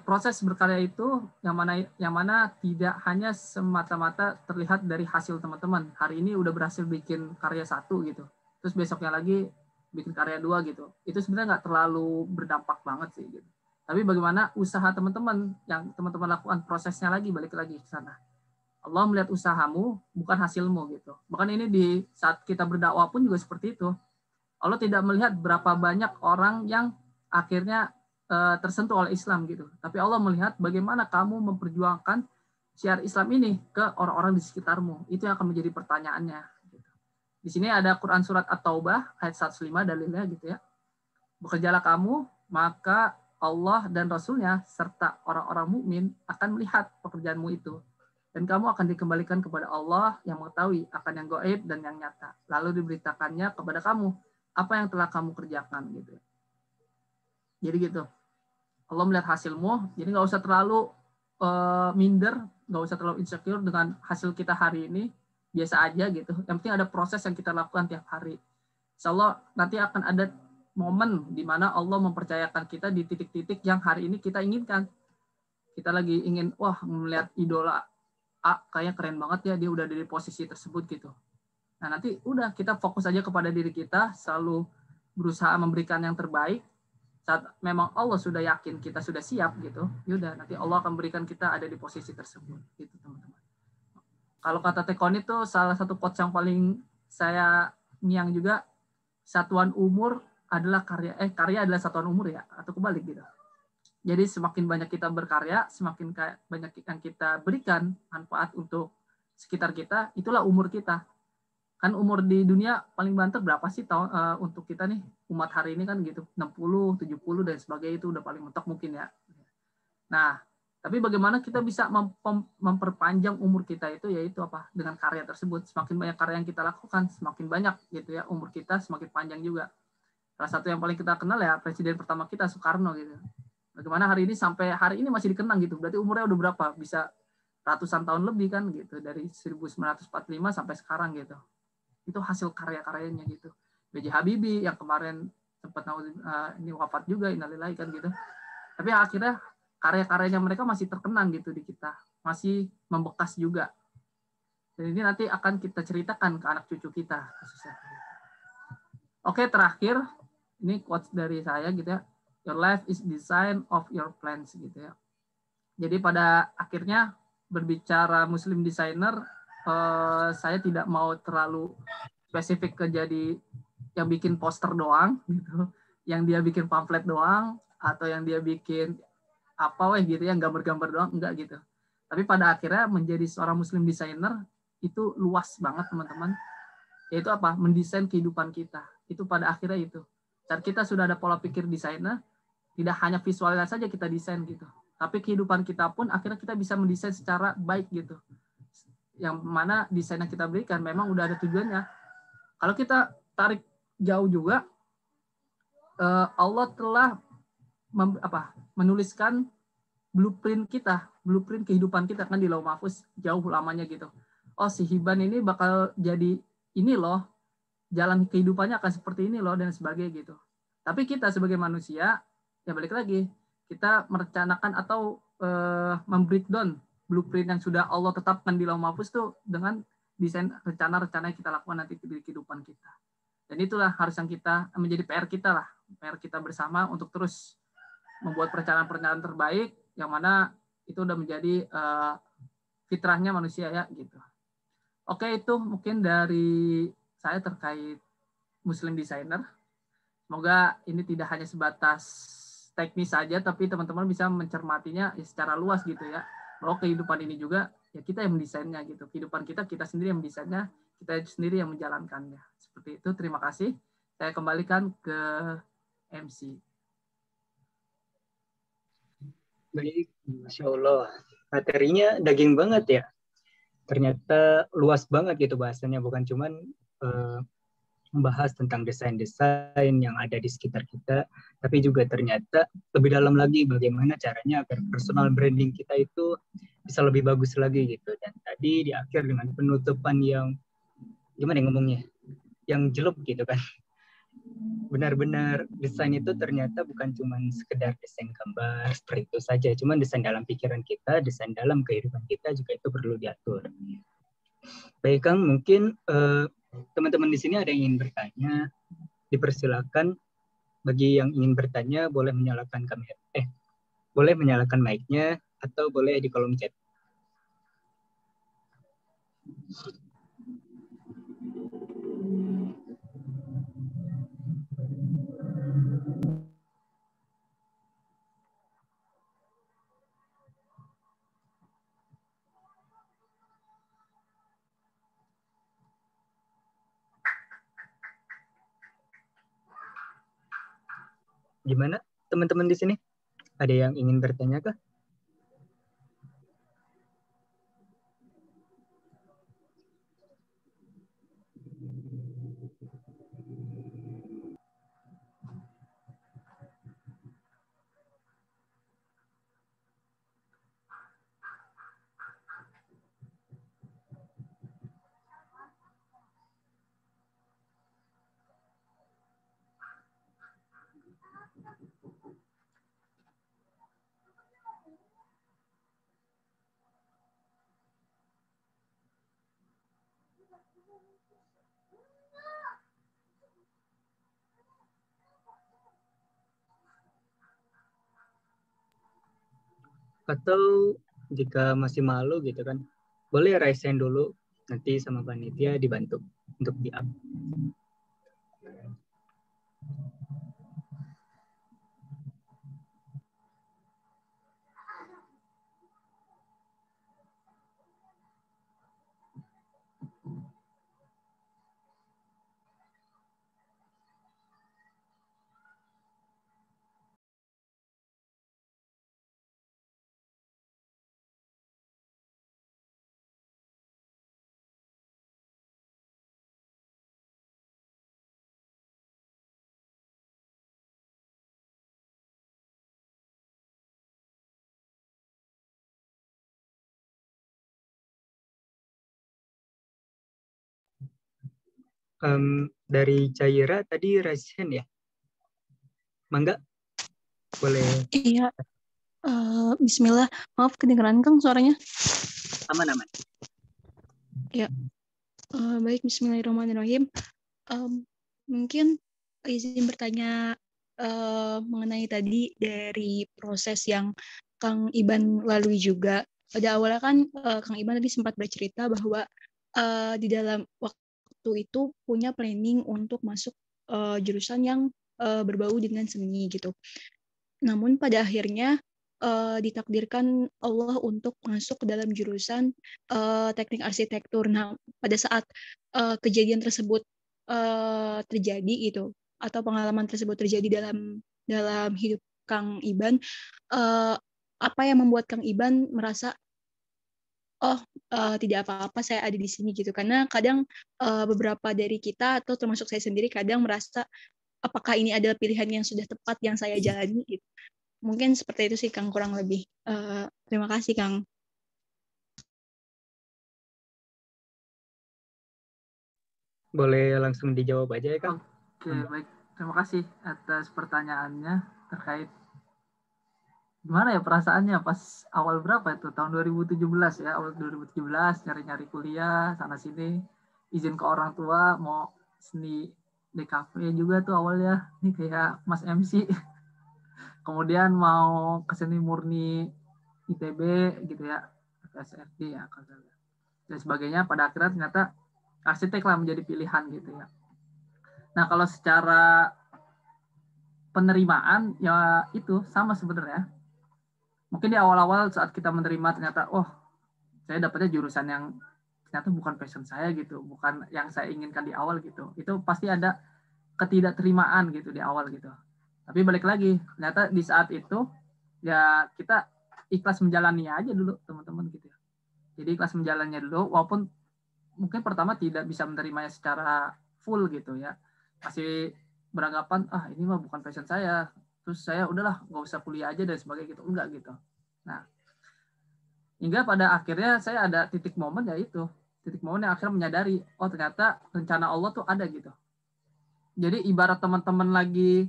proses berkarya itu yang mana tidak hanya semata-mata terlihat dari hasil teman-teman. Hari ini udah berhasil bikin karya 1 gitu. Terus besoknya lagi bikin karya 2 gitu. Itu sebenarnya nggak terlalu berdampak banget sih gitu. Tapi bagaimana usaha teman-teman yang teman-teman lakukan, prosesnya lagi, balik lagi ke sana. Allah melihat usahamu, bukan hasilmu gitu. Bahkan ini di saat kita berdakwah pun juga seperti itu. Allah tidak melihat berapa banyak orang yang akhirnya tersentuh oleh Islam gitu. Tapi Allah melihat bagaimana kamu memperjuangkan syiar Islam ini ke orang-orang di sekitarmu. Itu yang akan menjadi pertanyaannya. Gitu. Di sini ada Quran surat At-Taubah ayat 105 dalilnya gitu ya. Bekerjalah kamu, maka Allah dan Rasulnya serta orang-orang mukmin akan melihat pekerjaanmu itu. Dan kamu akan dikembalikan kepada Allah yang mengetahui akan yang gaib dan yang nyata. Lalu diberitakannya kepada kamu apa yang telah kamu kerjakan gitu. Jadi gitu. Allah melihat hasilmu, jadi nggak usah terlalu minder, nggak usah terlalu insecure dengan hasil kita hari ini. Biasa aja gitu. Yang penting ada proses yang kita lakukan tiap hari. Insya Allah nanti akan ada momen di mana Allah mempercayakan kita di titik-titik yang hari ini kita inginkan. Kita lagi ingin, wah melihat idola A, kayaknya keren banget ya, dia udah di posisi tersebut gitu. Nah nanti udah kita fokus aja kepada diri kita, selalu berusaha memberikan yang terbaik. Saat memang Allah sudah yakin kita sudah siap gitu, yaudah nanti Allah akan berikan kita ada di posisi tersebut gitu teman-teman. Kalau kata Tekon itu salah satu quotes yang paling saya niang juga, satuan umur adalah karya adalah satuan umur ya, atau kebalik gitu. Jadi semakin banyak kita berkarya, semakin banyak yang kita berikan manfaat untuk sekitar kita, itulah umur kita. Kan umur di dunia paling banter berapa sih tahun untuk kita nih umat hari ini kan gitu, 60, 70 dan sebagainya, itu udah paling mentok mungkin ya. Nah, tapi bagaimana kita bisa memperpanjang umur kita itu, yaitu apa? Dengan karya tersebut. Semakin banyak karya yang kita lakukan, semakin banyak gitu ya umur kita, semakin panjang juga. Salah satu yang paling kita kenal ya presiden pertama kita Soekarno gitu. Bagaimana hari ini sampai hari ini masih dikenang gitu. Berarti umurnya udah berapa? Bisa ratusan tahun lebih kan gitu, dari 1945 sampai sekarang gitu. Itu hasil karya-karyanya gitu. B.J. Habibie yang kemarin sempat ini wafat juga, innalillahi kan gitu. Tapi akhirnya karya-karyanya mereka masih terkenang gitu di kita, masih membekas juga. Dan ini nanti akan kita ceritakan ke anak cucu kita khususnya. Oke, terakhir ini quotes dari saya gitu ya. Your life is design of your plans gitu ya. Jadi pada akhirnya berbicara Muslim designer, saya tidak mau terlalu spesifik ke jadi yang bikin poster doang gitu, yang dia bikin pamflet doang, atau yang dia bikin apa gitu ya, gambar-gambar doang, enggak gitu. Tapi pada akhirnya menjadi seorang Muslim designer itu luas banget teman-teman. Yaitu apa? Mendesain kehidupan kita. Itu pada akhirnya itu. Saat kita sudah ada pola pikir desainer, tidak hanya visualnya saja kita desain gitu, tapi kehidupan kita pun akhirnya kita bisa mendesain secara baik gitu. Yang mana desain yang kita berikan memang udah ada tujuannya. Kalau kita tarik jauh juga, Allah telah menuliskan blueprint kita, blueprint kehidupan kita kan di Lauh Mahfuz jauh lamanya gitu. Oh, si Hiban ini bakal jadi ini loh, jalan kehidupannya akan seperti ini loh, dan sebagainya gitu. Tapi kita sebagai manusia, ya balik lagi, kita merencanakan atau membreakdown blueprint yang sudah Allah tetapkan di Lauh Mahfuz tuh dengan desain rencana-rencana yang kita lakukan nanti di kehidupan kita. Dan itulah harus yang kita menjadi PR kita lah, PR kita bersama untuk terus membuat perencanaan-perencanaan terbaik yang mana itu udah menjadi fitrahnya manusia ya gitu. Oke, itu mungkin dari saya terkait Muslim Designer. Semoga ini tidak hanya sebatas teknis saja, tapi teman-teman bisa mencermatinya secara luas gitu ya. Bahwa kehidupan ini juga ya kita yang mendesainnya gitu. Kehidupan kita sendiri yang mendesainnya, kita sendiri yang menjalankannya. Seperti itu, terima kasih. Saya kembalikan ke MC. Baik, Masya Allah. Materinya daging banget ya. Ternyata luas banget gitu bahasanya, bukan cuman membahas tentang desain-desain yang ada di sekitar kita, tapi juga ternyata lebih dalam lagi bagaimana caranya agar personal branding kita itu bisa lebih bagus lagi gitu. Dan tadi di akhir dengan penutupan yang gimana ngomongnya, yang jelek gitu kan. Benar-benar desain itu ternyata bukan cuma sekedar desain gambar seperti itu saja, cuma desain dalam pikiran kita, desain dalam kehidupan kita juga itu perlu diatur. Baik Kang, mungkin teman-teman di sini ada yang ingin bertanya, dipersilakan. Bagi yang ingin bertanya boleh menyalakan kamera, boleh menyalakan mic-nya atau boleh di kolom chat. Gimana teman-teman di sini? Ada yang ingin bertanya kah? Atau jika masih malu gitu kan, boleh raise hand dulu, nanti sama panitia dibantu untuk di-up. Dari Caira tadi raise hand ya? Mangga? Boleh. Iya. Bismillah. Maaf kedengeran Kang suaranya? Aman-aman. Ya. Baik, Bismillahirrahmanirrahim. Mungkin izin bertanya mengenai tadi dari proses yang Kang Iban lalui juga. Pada awalnya kan Kang Iban tadi sempat bercerita bahwa di dalam waktu itu punya planning untuk masuk jurusan yang berbau dengan seni gitu. Namun pada akhirnya ditakdirkan Allah untuk masuk ke dalam jurusan teknik arsitektur. Nah, pada saat kejadian tersebut terjadi gitu, atau pengalaman tersebut terjadi dalam hidup Kang Iban, apa yang membuat Kang Iban merasa tidak apa-apa saya ada di sini gitu, karena kadang beberapa dari kita atau termasuk saya sendiri kadang merasa apakah ini adalah pilihan yang sudah tepat yang saya jalani gitu. Mungkin seperti itu sih Kang, kurang lebih. Terima kasih Kang. Boleh langsung dijawab aja ya Kang? Oke, baik. Terima kasih atas pertanyaannya terkait gimana ya perasaannya pas awal berapa itu tahun 2017 ya, awal 2017 nyari-nyari kuliah sana sini, izin ke orang tua mau seni DKV juga tuh awalnya, ini kayak Mas MC. Kemudian mau ke seni murni ITB gitu ya, SFD ya dan sebagainya. Pada akhirnya ternyata arsitek lah menjadi pilihan gitu ya. Nah kalau secara penerimaan ya itu sama sebenarnya. Mungkin di awal-awal saat kita menerima ternyata, oh saya dapatnya jurusan yang ternyata bukan passion saya gitu, bukan yang saya inginkan di awal gitu. Itu pasti ada ketidakterimaan gitu di awal gitu. Tapi balik lagi, ternyata di saat itu ya kita ikhlas menjalani aja dulu teman-teman gitu ya. Jadi ikhlas menjalannya dulu, walaupun mungkin pertama tidak bisa menerimanya secara full gitu ya. Masih beranggapan, ini mah bukan passion saya. Terus saya udahlah nggak usah kuliah aja dan sebagainya gitu. Enggak gitu. Nah, hingga pada akhirnya saya ada titik momen yaitu titik momen yang akhirnya menyadari, oh ternyata rencana Allah tuh ada gitu. Jadi ibarat teman-teman lagi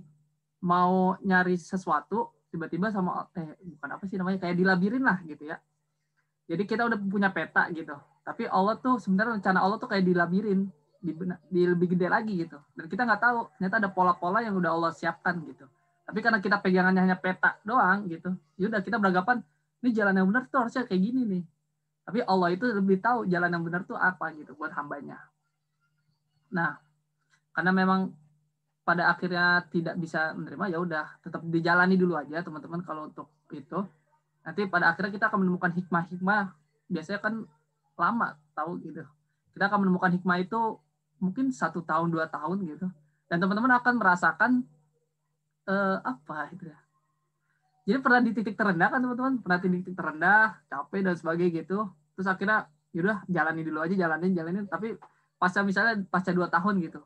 mau nyari sesuatu, tiba-tiba sama bukan apa sih namanya, kayak dilabirin lah gitu ya. Jadi kita udah punya peta gitu. Tapi Allah tuh sebenarnya rencana Allah tuh kayak dilabirin, di lebih gede lagi gitu. Dan kita nggak tahu, ternyata ada pola-pola yang udah Allah siapkan gitu. Tapi karena kita pegangannya hanya peta doang gitu, yaudah kita beranggapan ini jalan yang benar tuh harusnya kayak gini nih. Tapi Allah itu lebih tahu jalan yang benar tuh apa gitu buat hambanya. Nah, karena memang pada akhirnya tidak bisa menerima, ya udah tetap dijalani dulu aja teman-teman kalau untuk itu. Nanti pada akhirnya kita akan menemukan hikmah-hikmah. Biasanya kan lama tahu gitu. Kita akan menemukan hikmah itu mungkin 1 tahun 2 tahun gitu. Dan teman-teman akan merasakan apa itu ya. Jadi pernah di titik terendah kan teman-teman, pernah di titik terendah, capek dan sebagainya gitu. Terus akhirnya yaudah jalani dulu aja, jalanin. Tapi pasca misalnya pasca 2 tahun gitu.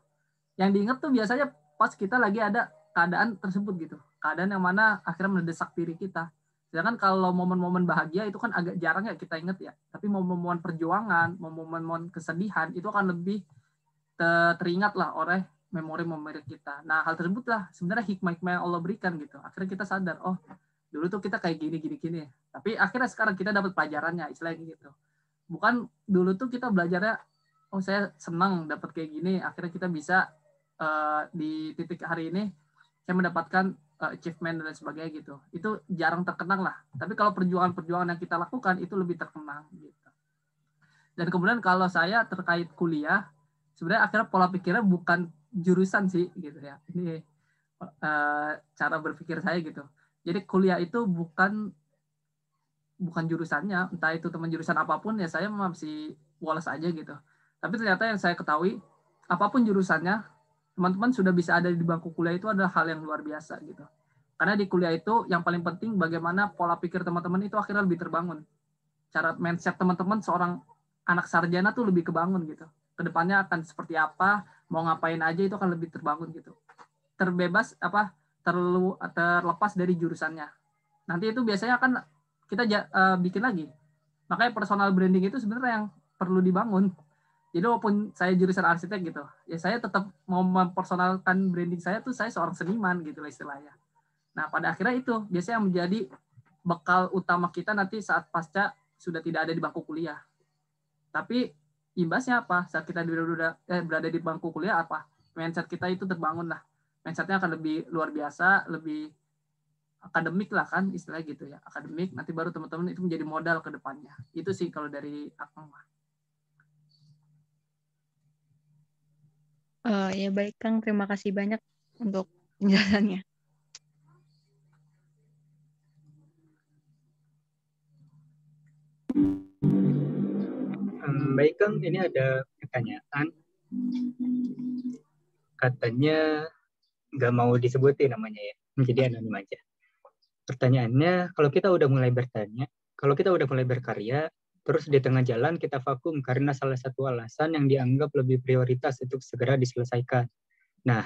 Yang diingat tuh biasanya pas kita lagi ada keadaan tersebut gitu. Keadaan yang mana akhirnya mendesak diri kita. Sedangkan kalau momen-momen bahagia itu kan agak jarang ya kita ingat ya. Tapi momen-momen perjuangan, momen-momen kesedihan itu akan lebih teringat lah oleh memori-memori kita. Nah, hal tersebut lah sebenarnya hikmah-hikmah yang Allah berikan gitu. Akhirnya kita sadar, oh dulu tuh kita kayak gini. Tapi akhirnya sekarang kita dapat pelajarannya, istilahnya gitu. Bukan dulu tuh kita belajarnya, oh saya senang dapat kayak gini, akhirnya kita bisa di titik hari ini saya mendapatkan achievement dan sebagainya gitu. Itu jarang terkenang lah. Tapi kalau perjuangan-perjuangan yang kita lakukan itu lebih terkenang gitu. Dan kemudian kalau saya terkait kuliah, sebenarnya akhirnya pola pikirnya bukan jurusan sih gitu ya. Ini cara berpikir saya gitu. Jadi kuliah itu bukan jurusannya, entah itu teman jurusan apapun ya saya masih woles aja gitu. Tapi ternyata yang saya ketahui, apapun jurusannya, teman-teman sudah bisa ada di bangku kuliah itu adalah hal yang luar biasa gitu. Karena di kuliah itu yang paling penting bagaimana pola pikir teman-teman itu akhirnya lebih terbangun. Cara mindset teman-teman seorang anak sarjana tuh lebih kebangun gitu. Kedepannya akan seperti apa, mau ngapain aja itu akan lebih terbangun gitu. Terbebas terlepas dari jurusannya. Nanti itu biasanya akan kita bikin lagi. Makanya personal branding itu sebenarnya yang perlu dibangun. Jadi walaupun saya jurusan arsitek gitu, ya saya tetap mau mempersonalkan branding saya tuh saya seorang seniman gitu lah istilahnya. Nah pada akhirnya itu biasanya yang menjadi bekal utama kita nanti saat pasca sudah tidak ada di bangku kuliah. Tapi imbasnya apa? Saat kita berada di bangku kuliah apa? Mindset kita itu terbangun lah. Mindsetnya akan lebih luar biasa, lebih akademik lah kan istilahnya gitu ya. Akademik, nanti baru teman-teman itu menjadi modal ke depannya. Itu sih kalau dari Akang mah. Ya baik Kang, terima kasih banyak untuk penjelasannya. Baik Kang, ini ada pertanyaan. Katanya nggak mau disebutin namanya ya, menjadi anonim aja. Pertanyaannya, kalau kita udah mulai berkarya, terus di tengah jalan kita vakum karena salah satu alasan yang dianggap lebih prioritas untuk segera diselesaikan. Nah,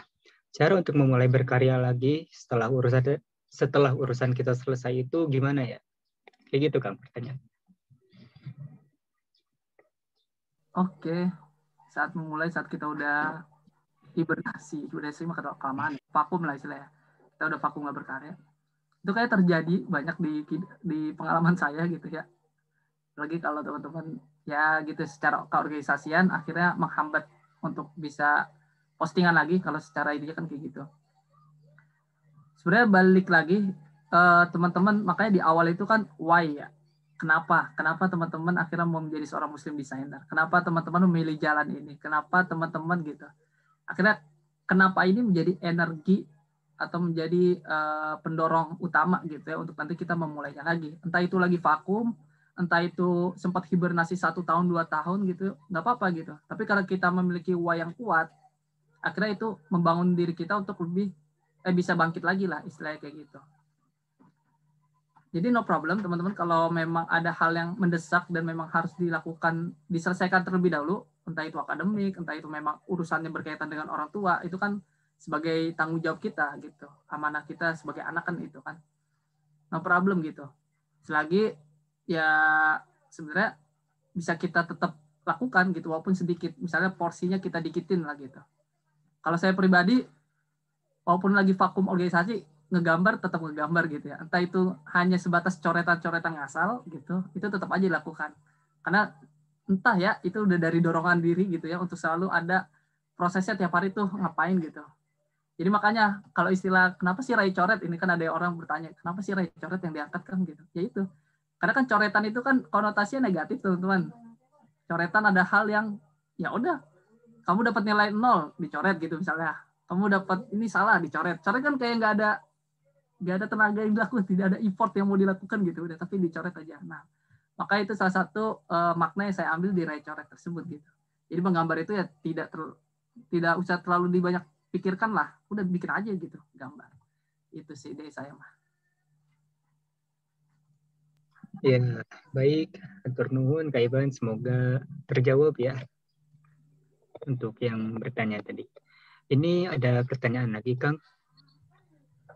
cara untuk memulai berkarya lagi setelah urusan kita selesai itu gimana ya? Kayak gitu Kang pertanyaan. Oke, saat kita udah hibernasi mah kelamaan, vakum lah istilahnya. Kita udah vakum nggak berkarya. Itu kayak terjadi banyak di pengalaman saya gitu ya. Lagi kalau teman-teman ya gitu secara keorganisasian akhirnya menghambat untuk bisa postingan lagi kalau secara ide kan kayak gitu. Sebenarnya balik lagi teman-teman, makanya di awal itu kan why ya. Kenapa teman-teman akhirnya mau menjadi seorang muslim designer? Kenapa teman-teman memilih jalan ini? Kenapa teman-teman gitu? Akhirnya kenapa ini menjadi energi atau menjadi pendorong utama gitu ya untuk nanti kita memulainya lagi. Entah itu lagi vakum, entah itu sempat hibernasi 1 tahun 2 tahun gitu, nggak apa-apa gitu. Tapi kalau kita memiliki why yang kuat, akhirnya itu membangun diri kita untuk lebih bisa bangkit lagi lah istilahnya kayak gitu. Jadi no problem teman-teman kalau memang ada hal yang mendesak dan memang harus dilakukan, diselesaikan terlebih dahulu, entah itu akademik, entah itu memang urusannya berkaitan dengan orang tua, itu kan sebagai tanggung jawab kita gitu. Amanah kita sebagai anak kan itu kan. No problem gitu. Selagi ya sebenarnya bisa kita tetap lakukan gitu walaupun sedikit. Misalnya porsinya kita dikitin lah gitu. Kalau saya pribadi walaupun lagi vakum organisasi, ngegambar tetap ngegambar gitu ya. Entah itu hanya sebatas coretan-coretan ngasal gitu, itu tetap aja dilakukan. Karena entah ya, itu udah dari dorongan diri gitu ya, untuk selalu ada prosesnya tiap hari tuh ngapain gitu. Jadi makanya kalau istilah kenapa sih Rai coret, ini kan ada orang bertanya, kenapa sih Rai coret yang diangkat kan gitu. Ya itu. Karena kan coretan itu kan konotasinya negatif teman-teman. Coretan ada hal yang ya udah, kamu dapat nilai 0 dicoret gitu misalnya. Kamu dapat ini salah dicoret. Coret kan kayak nggak ada tenaga yang dilakukan, tidak ada effort yang mau dilakukan gitu, udah tapi dicoret aja. Nah, maka itu salah satu makna yang saya ambil di Rai coret tersebut gitu. Jadi menggambar itu ya tidak usah terlalu dibanyak pikirkan lah, udah bikin aja gitu gambar. Itu sih ide saya mah. Ya, baik. Hatur nuhun Kak Iban, semoga terjawab ya untuk yang bertanya tadi. Ini ada pertanyaan lagi Kang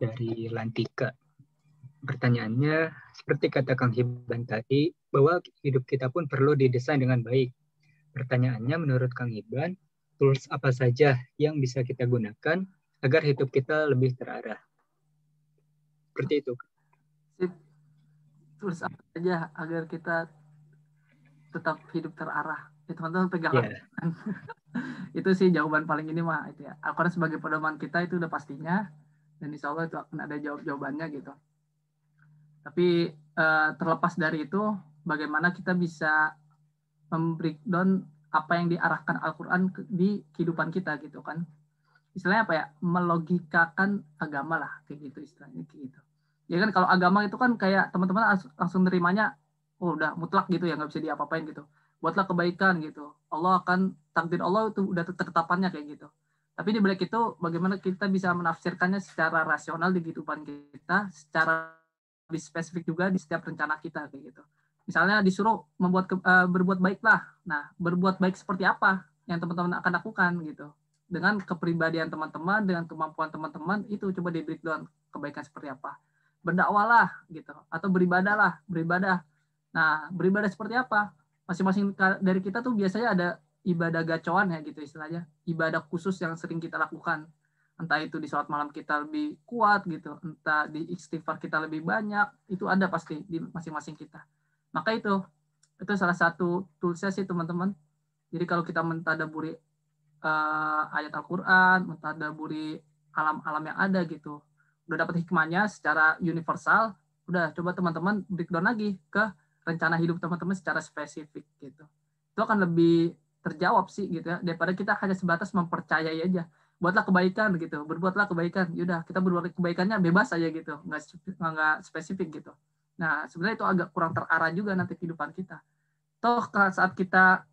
dari Lantika. Pertanyaannya, seperti kata Kang Iban tadi, bahwa hidup kita pun perlu didesain dengan baik. Pertanyaannya, menurut Kang Iban, tools apa saja yang bisa kita gunakan agar hidup kita lebih terarah? Seperti itu. Tools apa saja agar kita tetap hidup terarah? Ya, teman-teman pegang. Yeah. Itu sih jawaban paling ini mah itu ya. Karena sebagai pedoman kita itu udah pastinya, dan insya Allah itu akan ada jawabannya gitu. Tapi terlepas dari itu, bagaimana kita bisa membreakdown apa yang diarahkan Al-Quran di kehidupan kita gitu kan. Istilahnya apa ya, melogikakan agama lah, kayak gitu istilahnya kayak gitu. Ya kan kalau agama itu kan kayak teman-teman langsung nerimanya, oh udah mutlak gitu ya, nggak bisa diapa-apain gitu. Buatlah kebaikan gitu. Allah akan, takdir Allah itu udah ketetapannya kayak gitu. Tapi di balik itu, bagaimana kita bisa menafsirkannya secara rasional di kehidupan kita, secara lebih spesifik juga di setiap rencana kita kayak gitu. Misalnya disuruh berbuat baik lah. Nah, berbuat baik seperti apa yang teman-teman akan lakukan gitu. Dengan kepribadian teman-teman, dengan kemampuan teman-teman, itu coba di breakdown kebaikan seperti apa. Berdakwalah gitu, atau beribadah. Nah, beribadah seperti apa? Masing-masing dari kita tuh biasanya ada ibadah gacoan ya gitu istilahnya. Ibadah khusus yang sering kita lakukan. Entah itu di sholat malam kita lebih kuat gitu, entah di istighfar kita lebih banyak, itu ada pasti di masing-masing kita. Maka itu salah satu toolsnya sih teman-teman. Jadi kalau kita mentadaburi ayat Al-Quran, mentadaburi alam-alam yang ada gitu, udah dapat hikmahnya secara universal, udah coba teman-teman breakdown lagi ke rencana hidup teman-teman secara spesifik gitu. Itu akan lebih terjawab sih gitu ya, daripada kita hanya sebatas mempercayai aja. Buatlah kebaikan gitu, berbuatlah kebaikan. Yaudah, kita berbuat kebaikannya bebas aja gitu, nggak spesifik gitu. Nah, sebenarnya itu agak kurang terarah juga nanti kehidupan kita. Toh saat kita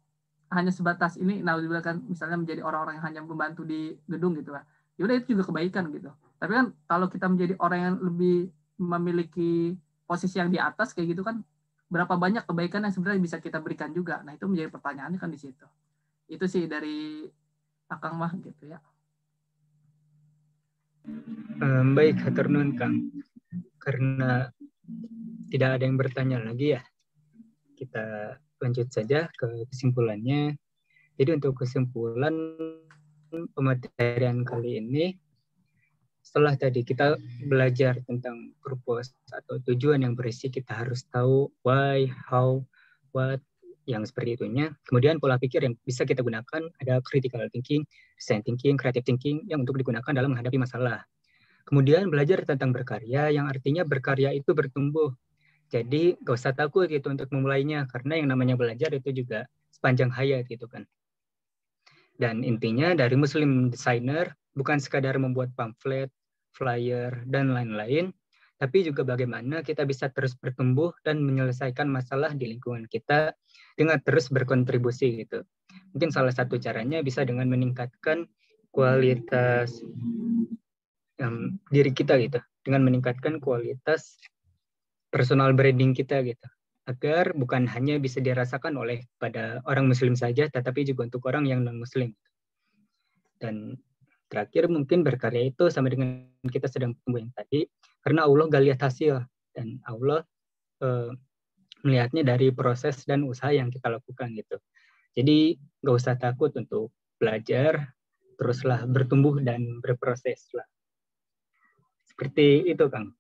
hanya sebatas ini, nah kan misalnya menjadi orang-orang yang hanya membantu di gedung gitu lah. Yaudah itu juga kebaikan gitu. Tapi kan kalau kita menjadi orang yang lebih memiliki posisi yang di atas kayak gitu kan, berapa banyak kebaikan yang sebenarnya bisa kita berikan juga. Nah, itu menjadi pertanyaannya kan di situ. Itu sih dari Akang mah gitu ya. Baik, hatur nuhun Kang. Karena tidak ada yang bertanya lagi ya, kita lanjut saja ke kesimpulannya. Jadi untuk kesimpulan pematerian kali ini, setelah tadi kita belajar tentang purpose atau tujuan yang berisi, kita harus tahu why, how, what, yang seperti itunya. Kemudian pola pikir yang bisa kita gunakan ada critical thinking, design thinking, creative thinking yang untuk digunakan dalam menghadapi masalah. Kemudian belajar tentang berkarya, yang artinya berkarya itu bertumbuh. Jadi gak usah takut gitu untuk memulainya, karena yang namanya belajar itu juga sepanjang hayat gitu kan. Dan intinya dari Muslim Designer bukan sekadar membuat pamflet, flyer, dan lain-lain, tapi juga bagaimana kita bisa terus bertumbuh dan menyelesaikan masalah di lingkungan kita dengan terus berkontribusi gitu. Mungkin salah satu caranya bisa dengan meningkatkan kualitas diri kita gitu, dengan meningkatkan kualitas personal branding kita gitu, agar bukan hanya bisa dirasakan oleh pada orang Muslim saja, tetapi juga untuk orang yang non-Muslim. Dan terakhir mungkin berkarya itu sama dengan kita sedang tumbuh yang tadi, karena Allah gak lihat hasil, dan Allah melihatnya dari proses dan usaha yang kita lakukan gitu. Jadi gak usah takut untuk belajar, teruslah bertumbuh dan berproses lah. Seperti itu Kang,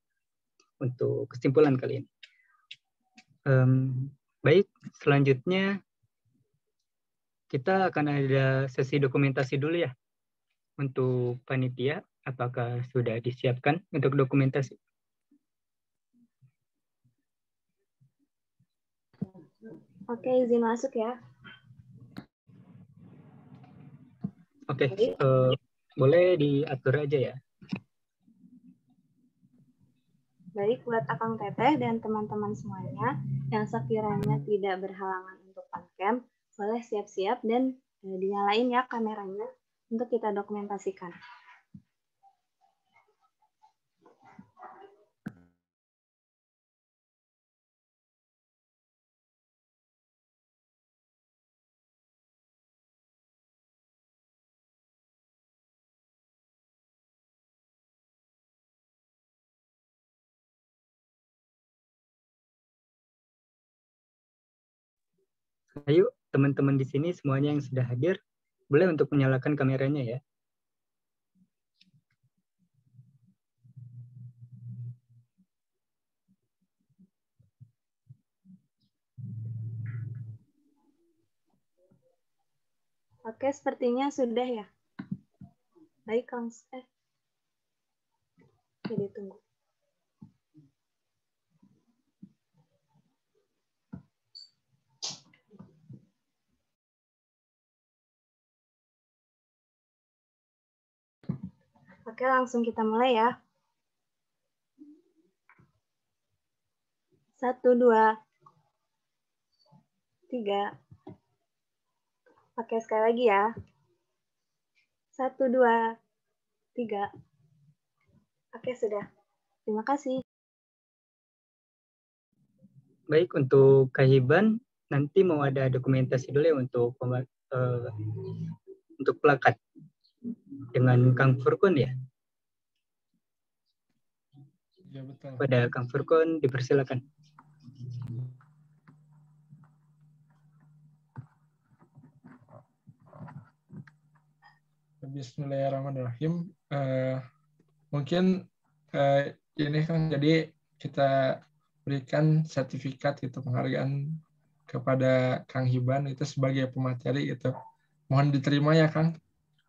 untuk kesimpulan kali ini. Baik, selanjutnya kita akan ada sesi dokumentasi dulu ya. Untuk panitia, apakah sudah disiapkan untuk dokumentasi? Oke, izin masuk ya. Oke, boleh diatur aja ya. Baik, buat Akang Teteh dan teman-teman semuanya yang sekiranya tidak berhalangan untuk on-cam, boleh siap-siap dan dinyalain ya kameranya untuk kita dokumentasikan. Ayo, teman-teman di sini semuanya yang sudah hadir, boleh untuk menyalakan kameranya ya. Oke, sepertinya sudah ya. Baik, Kang. Jadi tunggu. Oke, langsung kita mulai ya. 1, 2, 3. Pakai sekali lagi ya. 1, 2, 3. Oke, sudah. Terima kasih. Baik, untuk Kahiban, nanti mau ada dokumentasi dulu ya untuk plakat dengan Kang Furkon ya. Ya, betul. Pada Kang Furkon dipersilakan. Bismillahirrahmanirrahim. Mungkin ini kan jadi kita berikan sertifikat itu penghargaan kepada Kang Hiban itu sebagai pemateri itu. Mohon diterima ya Kang.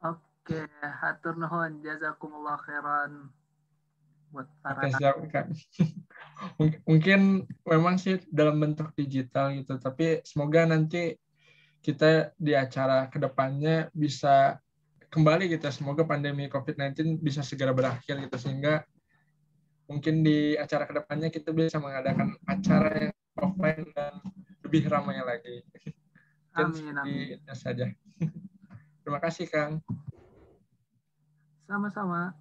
Oke, hatur nuhun, jazakumullah khairan buat para. Oke, siap Kang. Mungkin memang sih dalam bentuk digital gitu, tapi semoga nanti kita di acara kedepannya bisa kembali gitu, semoga pandemi COVID-19 bisa segera berakhir gitu, sehingga mungkin di acara kedepannya kita bisa mengadakan acara yang offline dan lebih ramai lagi. Amin, amin. Itu saja. Terima kasih Kang. Sama-sama.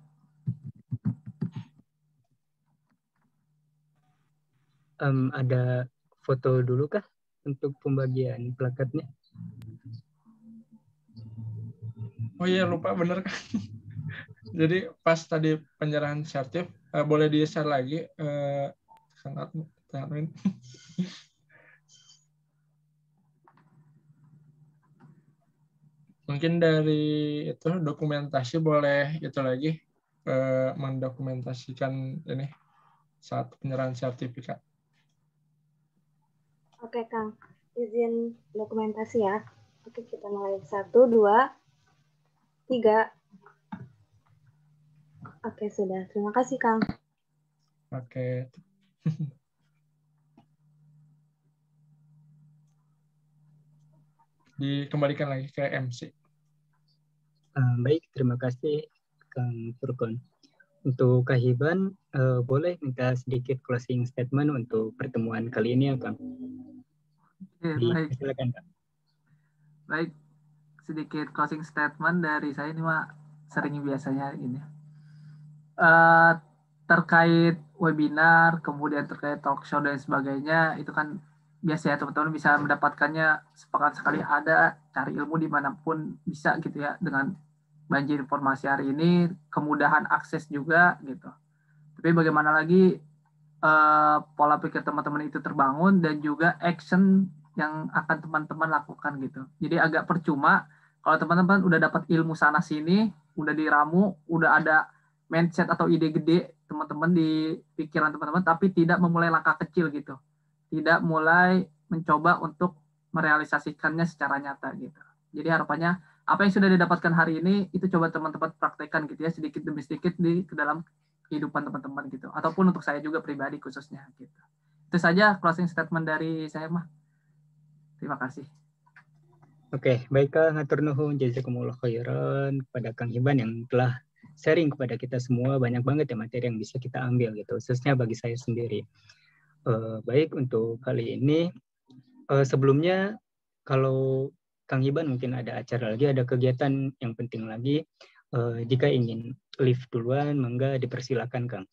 Ada foto dulu kah untuk pembagian plakatnya? Oh iya, lupa bener kan. Jadi pas tadi penyerahan sertif, boleh di-share lagi. Sangat mungkin dari itu dokumentasi boleh itu lagi mendokumentasikan ini saat penyerahan sertifikat. Oke, Kang. Izin dokumentasi ya. Oke, kita mulai. 1, 2, 3. Oke, sudah. Terima kasih, Kang. Oke. Dikembalikan lagi ke MC. Baik, terima kasih Kang Furkon. Untuk Kak Hiban, boleh minta sedikit closing statement untuk pertemuan kali ini ya, Kang? Baik. Silakan, Kak. Baik, sedikit closing statement dari saya ini mah sering biasanya ini. Terkait webinar, kemudian terkait talk show dan sebagainya, itu kan biasanya teman-teman bisa mendapatkannya sepekan sekali ada, cari ilmu dimanapun bisa gitu ya, dengan banjir informasi hari ini, kemudahan akses juga gitu. Tapi bagaimana lagi pola pikir teman-teman itu terbangun dan juga action yang akan teman-teman lakukan gitu. Jadi agak percuma kalau teman-teman udah dapat ilmu sana sini, udah diramu, udah ada mindset atau ide gede teman-teman di pikiran teman-teman, tapi tidak memulai langkah kecil gitu. Tidak mulai mencoba untuk merealisasikannya secara nyata gitu. Jadi harapannya apa yang sudah didapatkan hari ini itu coba teman-teman praktekkan gitu ya, sedikit demi sedikit di dalam kehidupan teman-teman gitu, ataupun untuk saya juga pribadi khususnya gitu. Itu saja closing statement dari saya mah. Terima kasih. Oke, baik Kang, hatur nuhun jazakumullah khairan kepada Kang Hiban yang telah sharing kepada kita semua. Banyak banget ya materi yang bisa kita ambil gitu, khususnya bagi saya sendiri. Baik, untuk kali ini sebelumnya kalau Kang Hiban mungkin ada acara lagi, ada kegiatan yang penting lagi, jika ingin live duluan, mangga dipersilakan Kang.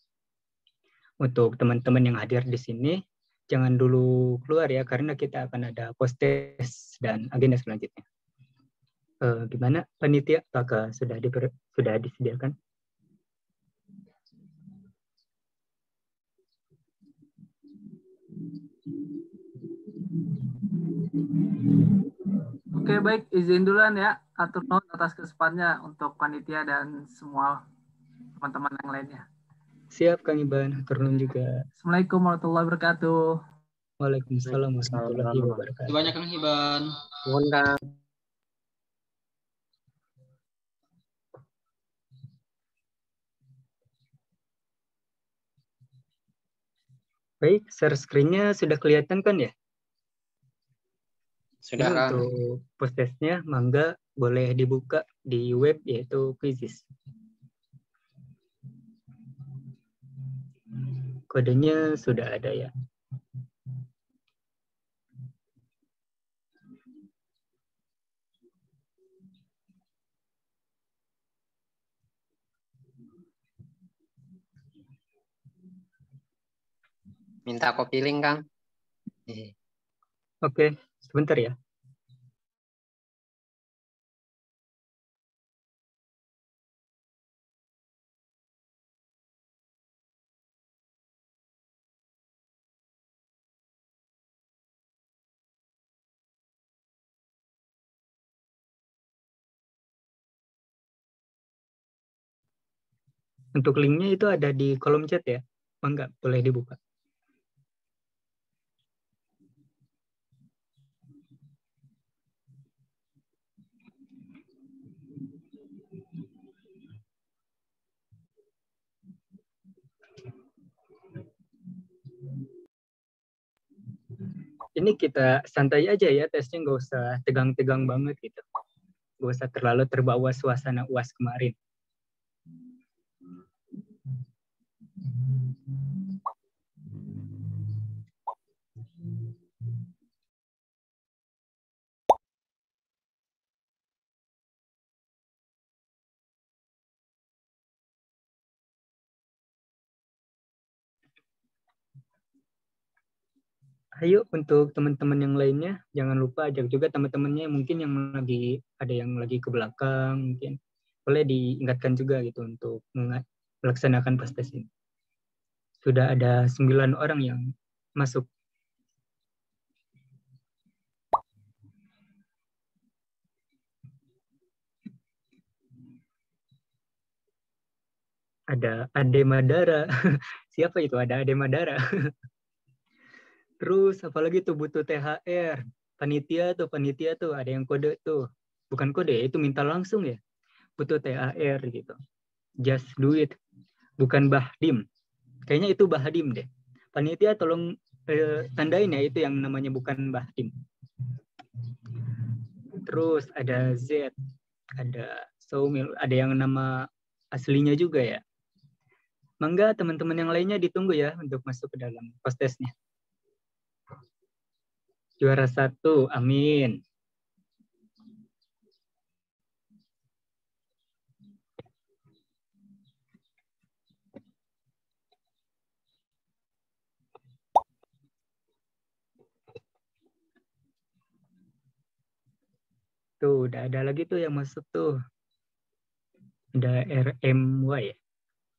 Untuk teman-teman yang hadir di sini, jangan dulu keluar ya, karena kita akan ada post-test dan agenda selanjutnya. Gimana panitia, apakah sudah disediakan? Oke, baik, izin duluan ya, atur nuhun atas kesempatannya untuk panitia dan semua teman-teman yang lainnya. Siap Kang Iban, turun juga. Assalamualaikum warahmatullahi wabarakatuh. Waalaikumsalam warahmatullahi wabarakatuh. Banyak Kang Hiban. Mohon Kang. Baik, share screen-nya sudah kelihatan kan ya? Sudah Ini Kang. untuk post-testnya, mangga boleh dibuka di web yaitu Quizzes. Kodenya sudah ada ya. Minta copy link Kang. Oke, sebentar ya. Untuk linknya itu ada di kolom chat ya. Mangga, boleh dibuka. Ini kita santai aja ya, tesnya nggak usah tegang-tegang banget gitu. Nggak usah terlalu terbawa suasana UAS kemarin. Ayo untuk teman-teman yang lainnya, jangan lupa ajak juga teman-temannya mungkin yang lagi ada yang lagi ke belakang, mungkin boleh diingatkan juga gitu untuk melaksanakan post-test ini. Sudah ada 9 orang yang masuk. Ada Ade Madara. Siapa itu? Ada Ade Madara. Terus apalagi tuh butuh THR. Panitia tuh ada yang kode tuh. Bukan kode, itu minta langsung ya. Butuh THR gitu. Just do it. Bukan Bahdim. Kayaknya itu Bahdim deh. Panitia tolong tandain ya itu yang namanya bukan Bahdim. Terus ada Z, ada Soumil, ada yang nama aslinya juga ya. Mangga teman-teman yang lainnya ditunggu ya untuk masuk ke dalam postesnya. Juara 1, amin. Tuh, udah ada lagi tuh yang masuk tuh. Ada RMY,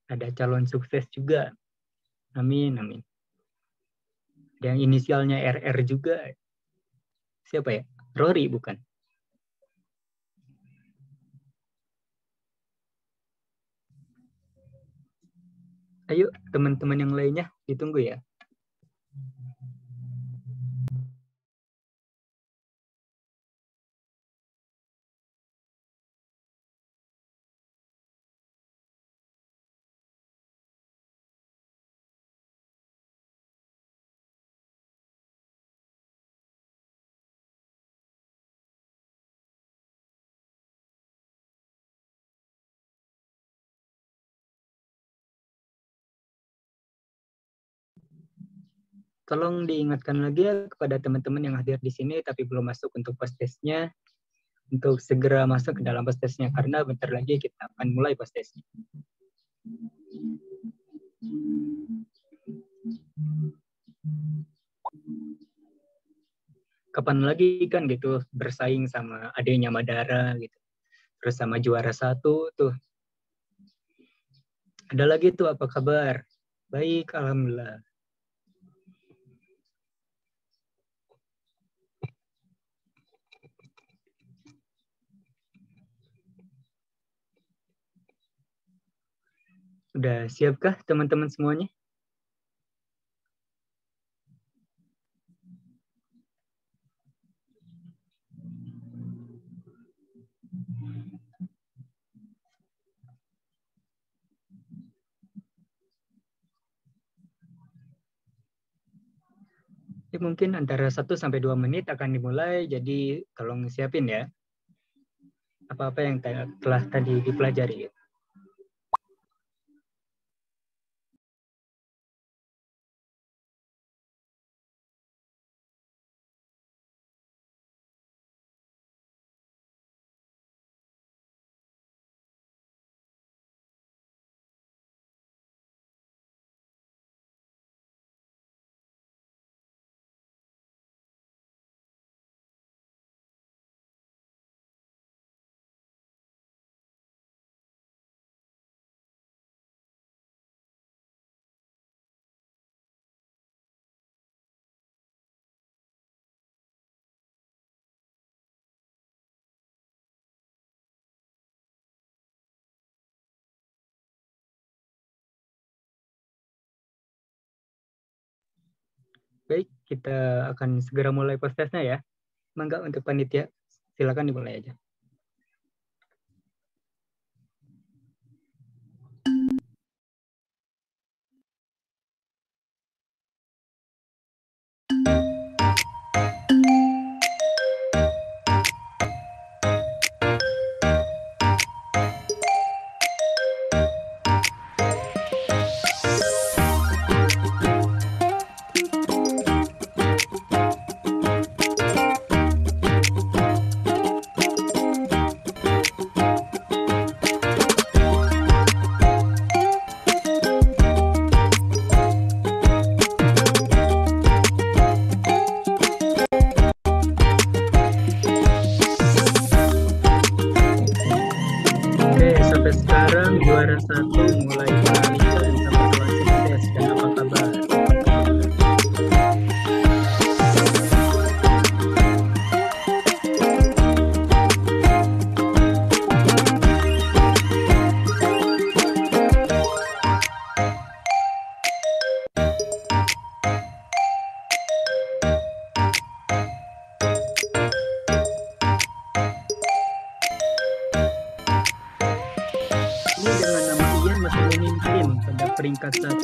ada calon sukses juga. Amin, amin. Ada yang inisialnya RR juga. Siapa ya? Rory bukan? Ayo, teman-teman yang lainnya ditunggu ya. Tolong diingatkan lagi ya kepada teman-teman yang hadir di sini tapi belum masuk untuk postesnya, untuk segera masuk ke dalam postesnya karena bentar lagi kita akan mulai postesnya. Kapan lagi kan gitu bersaing sama adanya Madara gitu, terus sama juara 1 tuh. Ada lagi tuh, apa kabar? Baik, alhamdulillah. Udah siapkah teman-teman semuanya? Mungkin antara 1 sampai 2 menit akan dimulai, jadi tolong siapin ya. Apa-apa yang telah tadi dipelajari. Baik, kita akan segera mulai postesnya ya. Mangga untuk panitia, silakan dimulai aja. peringkat 1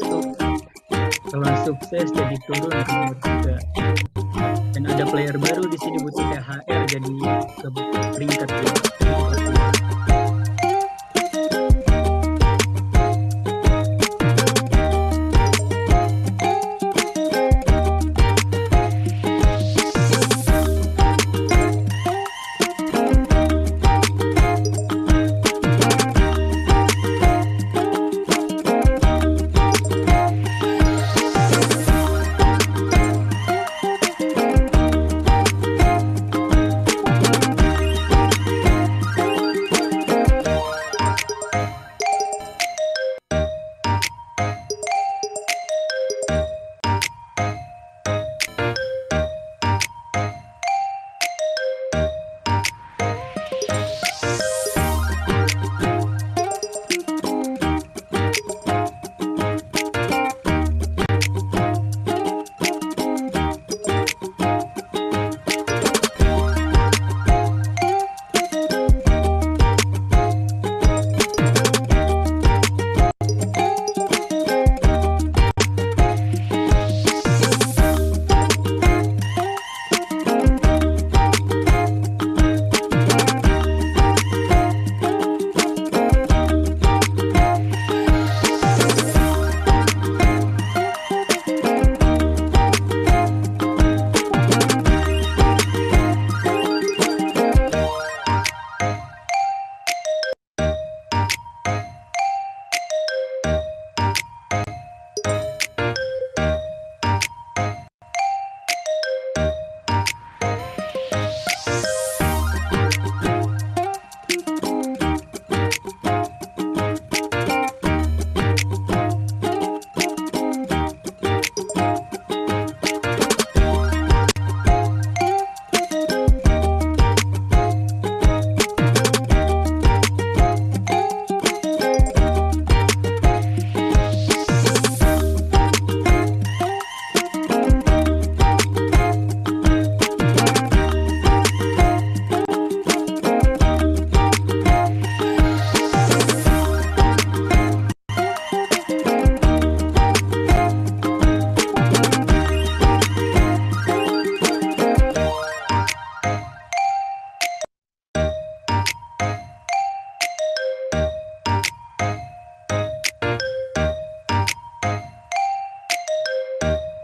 setelah sukses jadi turun ke nomor 3. Dan ada player baru di sini butuh THR jadi ke peringkat 2.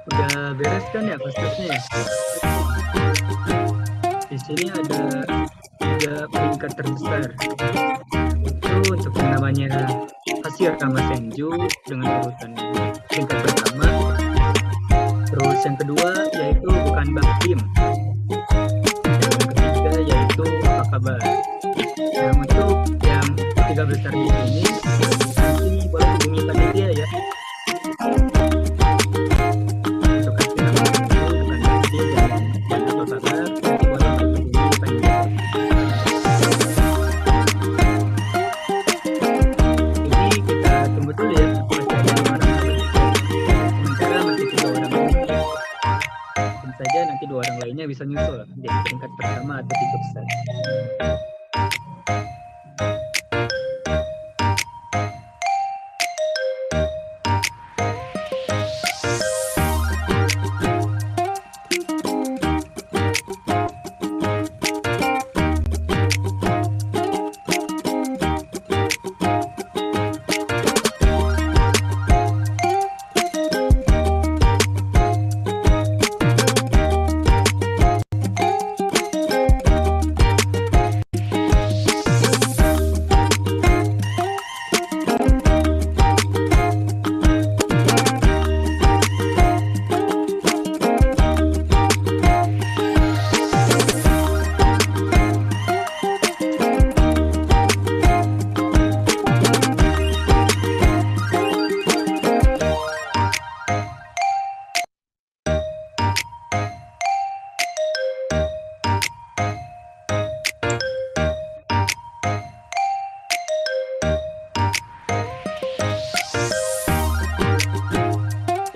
Udah beres kan ya pastasnya ya? Di sini ada 3 peringkat terbesar. Itu untuk yang namanya Hashirama Senju dengan urutan peringkat pertama. Terus yang kedua yaitu Bukan Bang Kim. Dan yang ketiga yaitu Apa Kabar. Yang untuk yang 3 besar di sini nanti boleh hubungi panitia ya. Nanti 2 orang lainnya bisa nyusul di peringkat pertama atau 3 besar.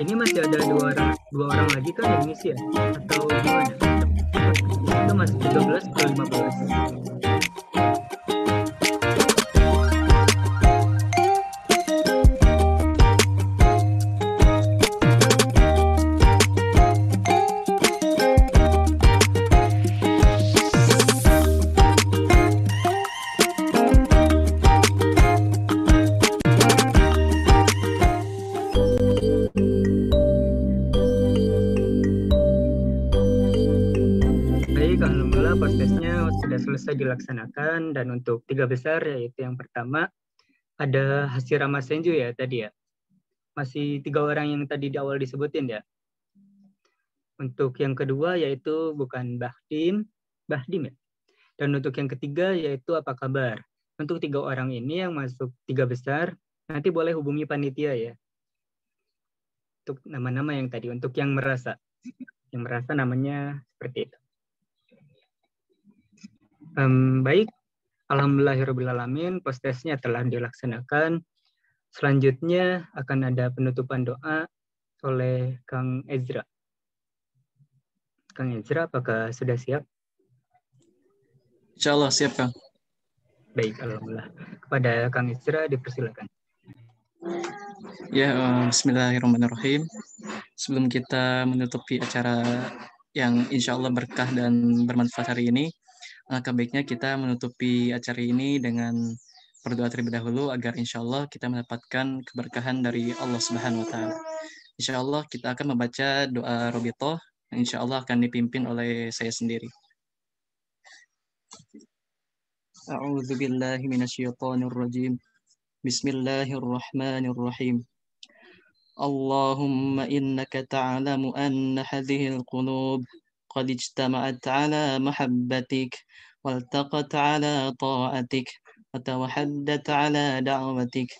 Ini masih ada dua orang lagi kan yang ngisi ya? Atau gimana? Itu masih 13 atau 15? alhamdulillah prosesnya sudah selesai dilaksanakan, dan untuk 3 besar yaitu yang pertama ada Hasirama Senju ya tadi ya. Masih 3 orang yang tadi di awal disebutin ya. Untuk yang kedua yaitu bukan Bahdim ya. Dan untuk yang ketiga yaitu apa kabar. Untuk 3 orang ini yang masuk 3 besar nanti boleh hubungi panitia ya. Untuk nama-nama yang tadi, untuk yang merasa namanya seperti itu. Baik, alhamdulillahirrahmanirrahim, postesnya telah dilaksanakan. Selanjutnya akan ada penutupan doa oleh Kang Ezra. Kang Ezra, apakah sudah siap? Insya Allah siap, Kang. Baik, alhamdulillah. Kepada Kang Ezra dipersilakan. Ya, bismillahirrahmanirrahim. Sebelum kita menutupi acara yang insya Allah berkah dan bermanfaat hari ini, alangkah baiknya kita menutupi acara ini dengan berdoa terlebih dahulu agar insya Allah kita mendapatkan keberkahan dari Allah Subhanahu wa Ta'ala. Insya Allah kita akan membaca doa Robitoh yang insya Allah akan dipimpin oleh saya sendiri. A'udzu billahi minasyaitonir rajim. Bismillahirrahmanirrahim. Allahumma innaka ta'lamu anna hadhihi al-qulub qad ijtama'at 'ala mahabbatik waltaqat 'ala ta'atik wa tawahhadat 'ala da'watik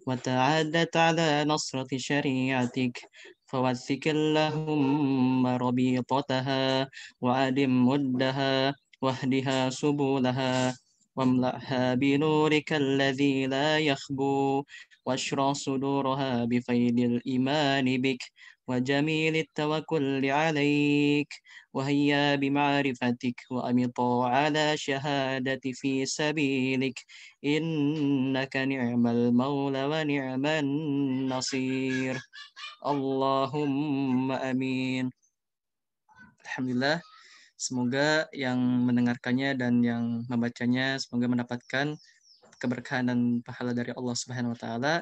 wa ta'addat 'ala nasrati syari'atik fawaththik Allahumma rabitataha wa adim muddaha wahdiha subulaha واملأها بنورك الذي لا يخبو واشرح صدورها بفيض الإيمان بك وجميل التوكل عليك وهيا بمعرفتك وأمطوا على شهادة في سبيلك إنك نعم المولى ونعم النصير اللهم آمين. Alhamdulillah. Semoga yang mendengarkannya dan yang membacanya semoga mendapatkan keberkahan dan pahala dari Allah Subhanahu wa Ta'ala,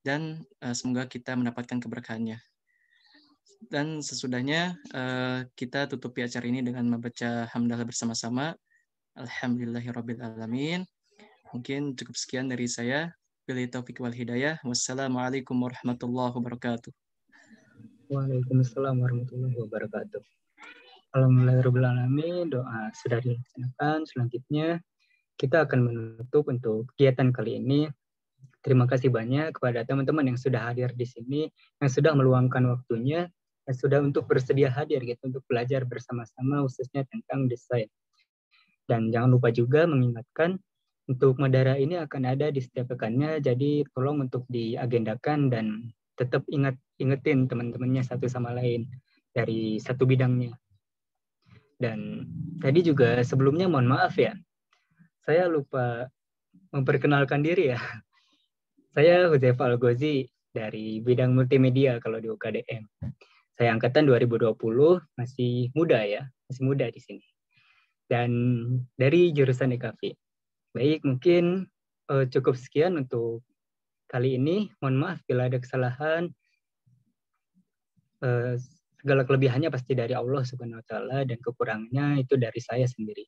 dan semoga kita mendapatkan keberkahannya. Dan sesudahnya kita tutupi acara ini dengan membaca hamdalah bersama-sama. Alhamdulillahirabbil alamin. Mungkin cukup sekian dari saya. Billahi taufiq wal hidayah. Wassalamualaikum warahmatullahi wabarakatuh. Waalaikumsalam warahmatullahi wabarakatuh. Alhamdulillahirrahmanirrahim, doa sudah dilaksanakan. Selanjutnya kita akan menutup untuk kegiatan kali ini. Terima kasih banyak kepada teman-teman yang sudah hadir di sini, yang sudah meluangkan waktunya, yang sudah untuk bersedia hadir gitu untuk belajar bersama-sama khususnya tentang desain. Dan jangan lupa juga mengingatkan untuk Madara ini akan ada di setiap pekannya, jadi tolong untuk diagendakan dan tetap ingetin teman-temannya satu sama lain dari satu bidangnya. Dan tadi juga sebelumnya mohon maaf ya, saya lupa memperkenalkan diri ya. Saya Huzaifa Al-Ghozi dari bidang multimedia kalau di UKDM. Saya angkatan 2020, masih muda ya, masih muda di sini. Dan dari jurusan EKV. Baik, mungkin cukup sekian untuk kali ini. Mohon maaf bila ada kesalahan. Segala kelebihannya pasti dari Allah Subhanahu wa Ta'ala, dan kekurangannya itu dari saya sendiri.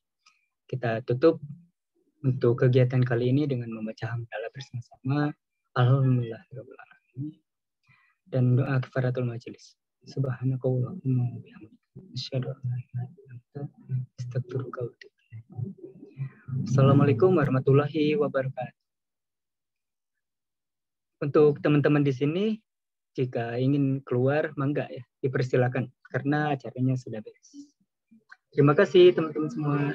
Kita tutup untuk kegiatan kali ini dengan membaca hamdalah bersama-sama. Alhamdulillahirabbil alamin. Dan doa kifaratul majelis. Subhanakallahumma wa bihamdika asyhadu an la ilaha illa anta astaghfiruka wa atubu ilaik. Assalamualaikum warahmatullahi wabarakatuh. Untuk teman-teman di sini, jika ingin keluar, mangga ya, dipersilakan karena acaranya sudah beres. Terima kasih teman-teman semua.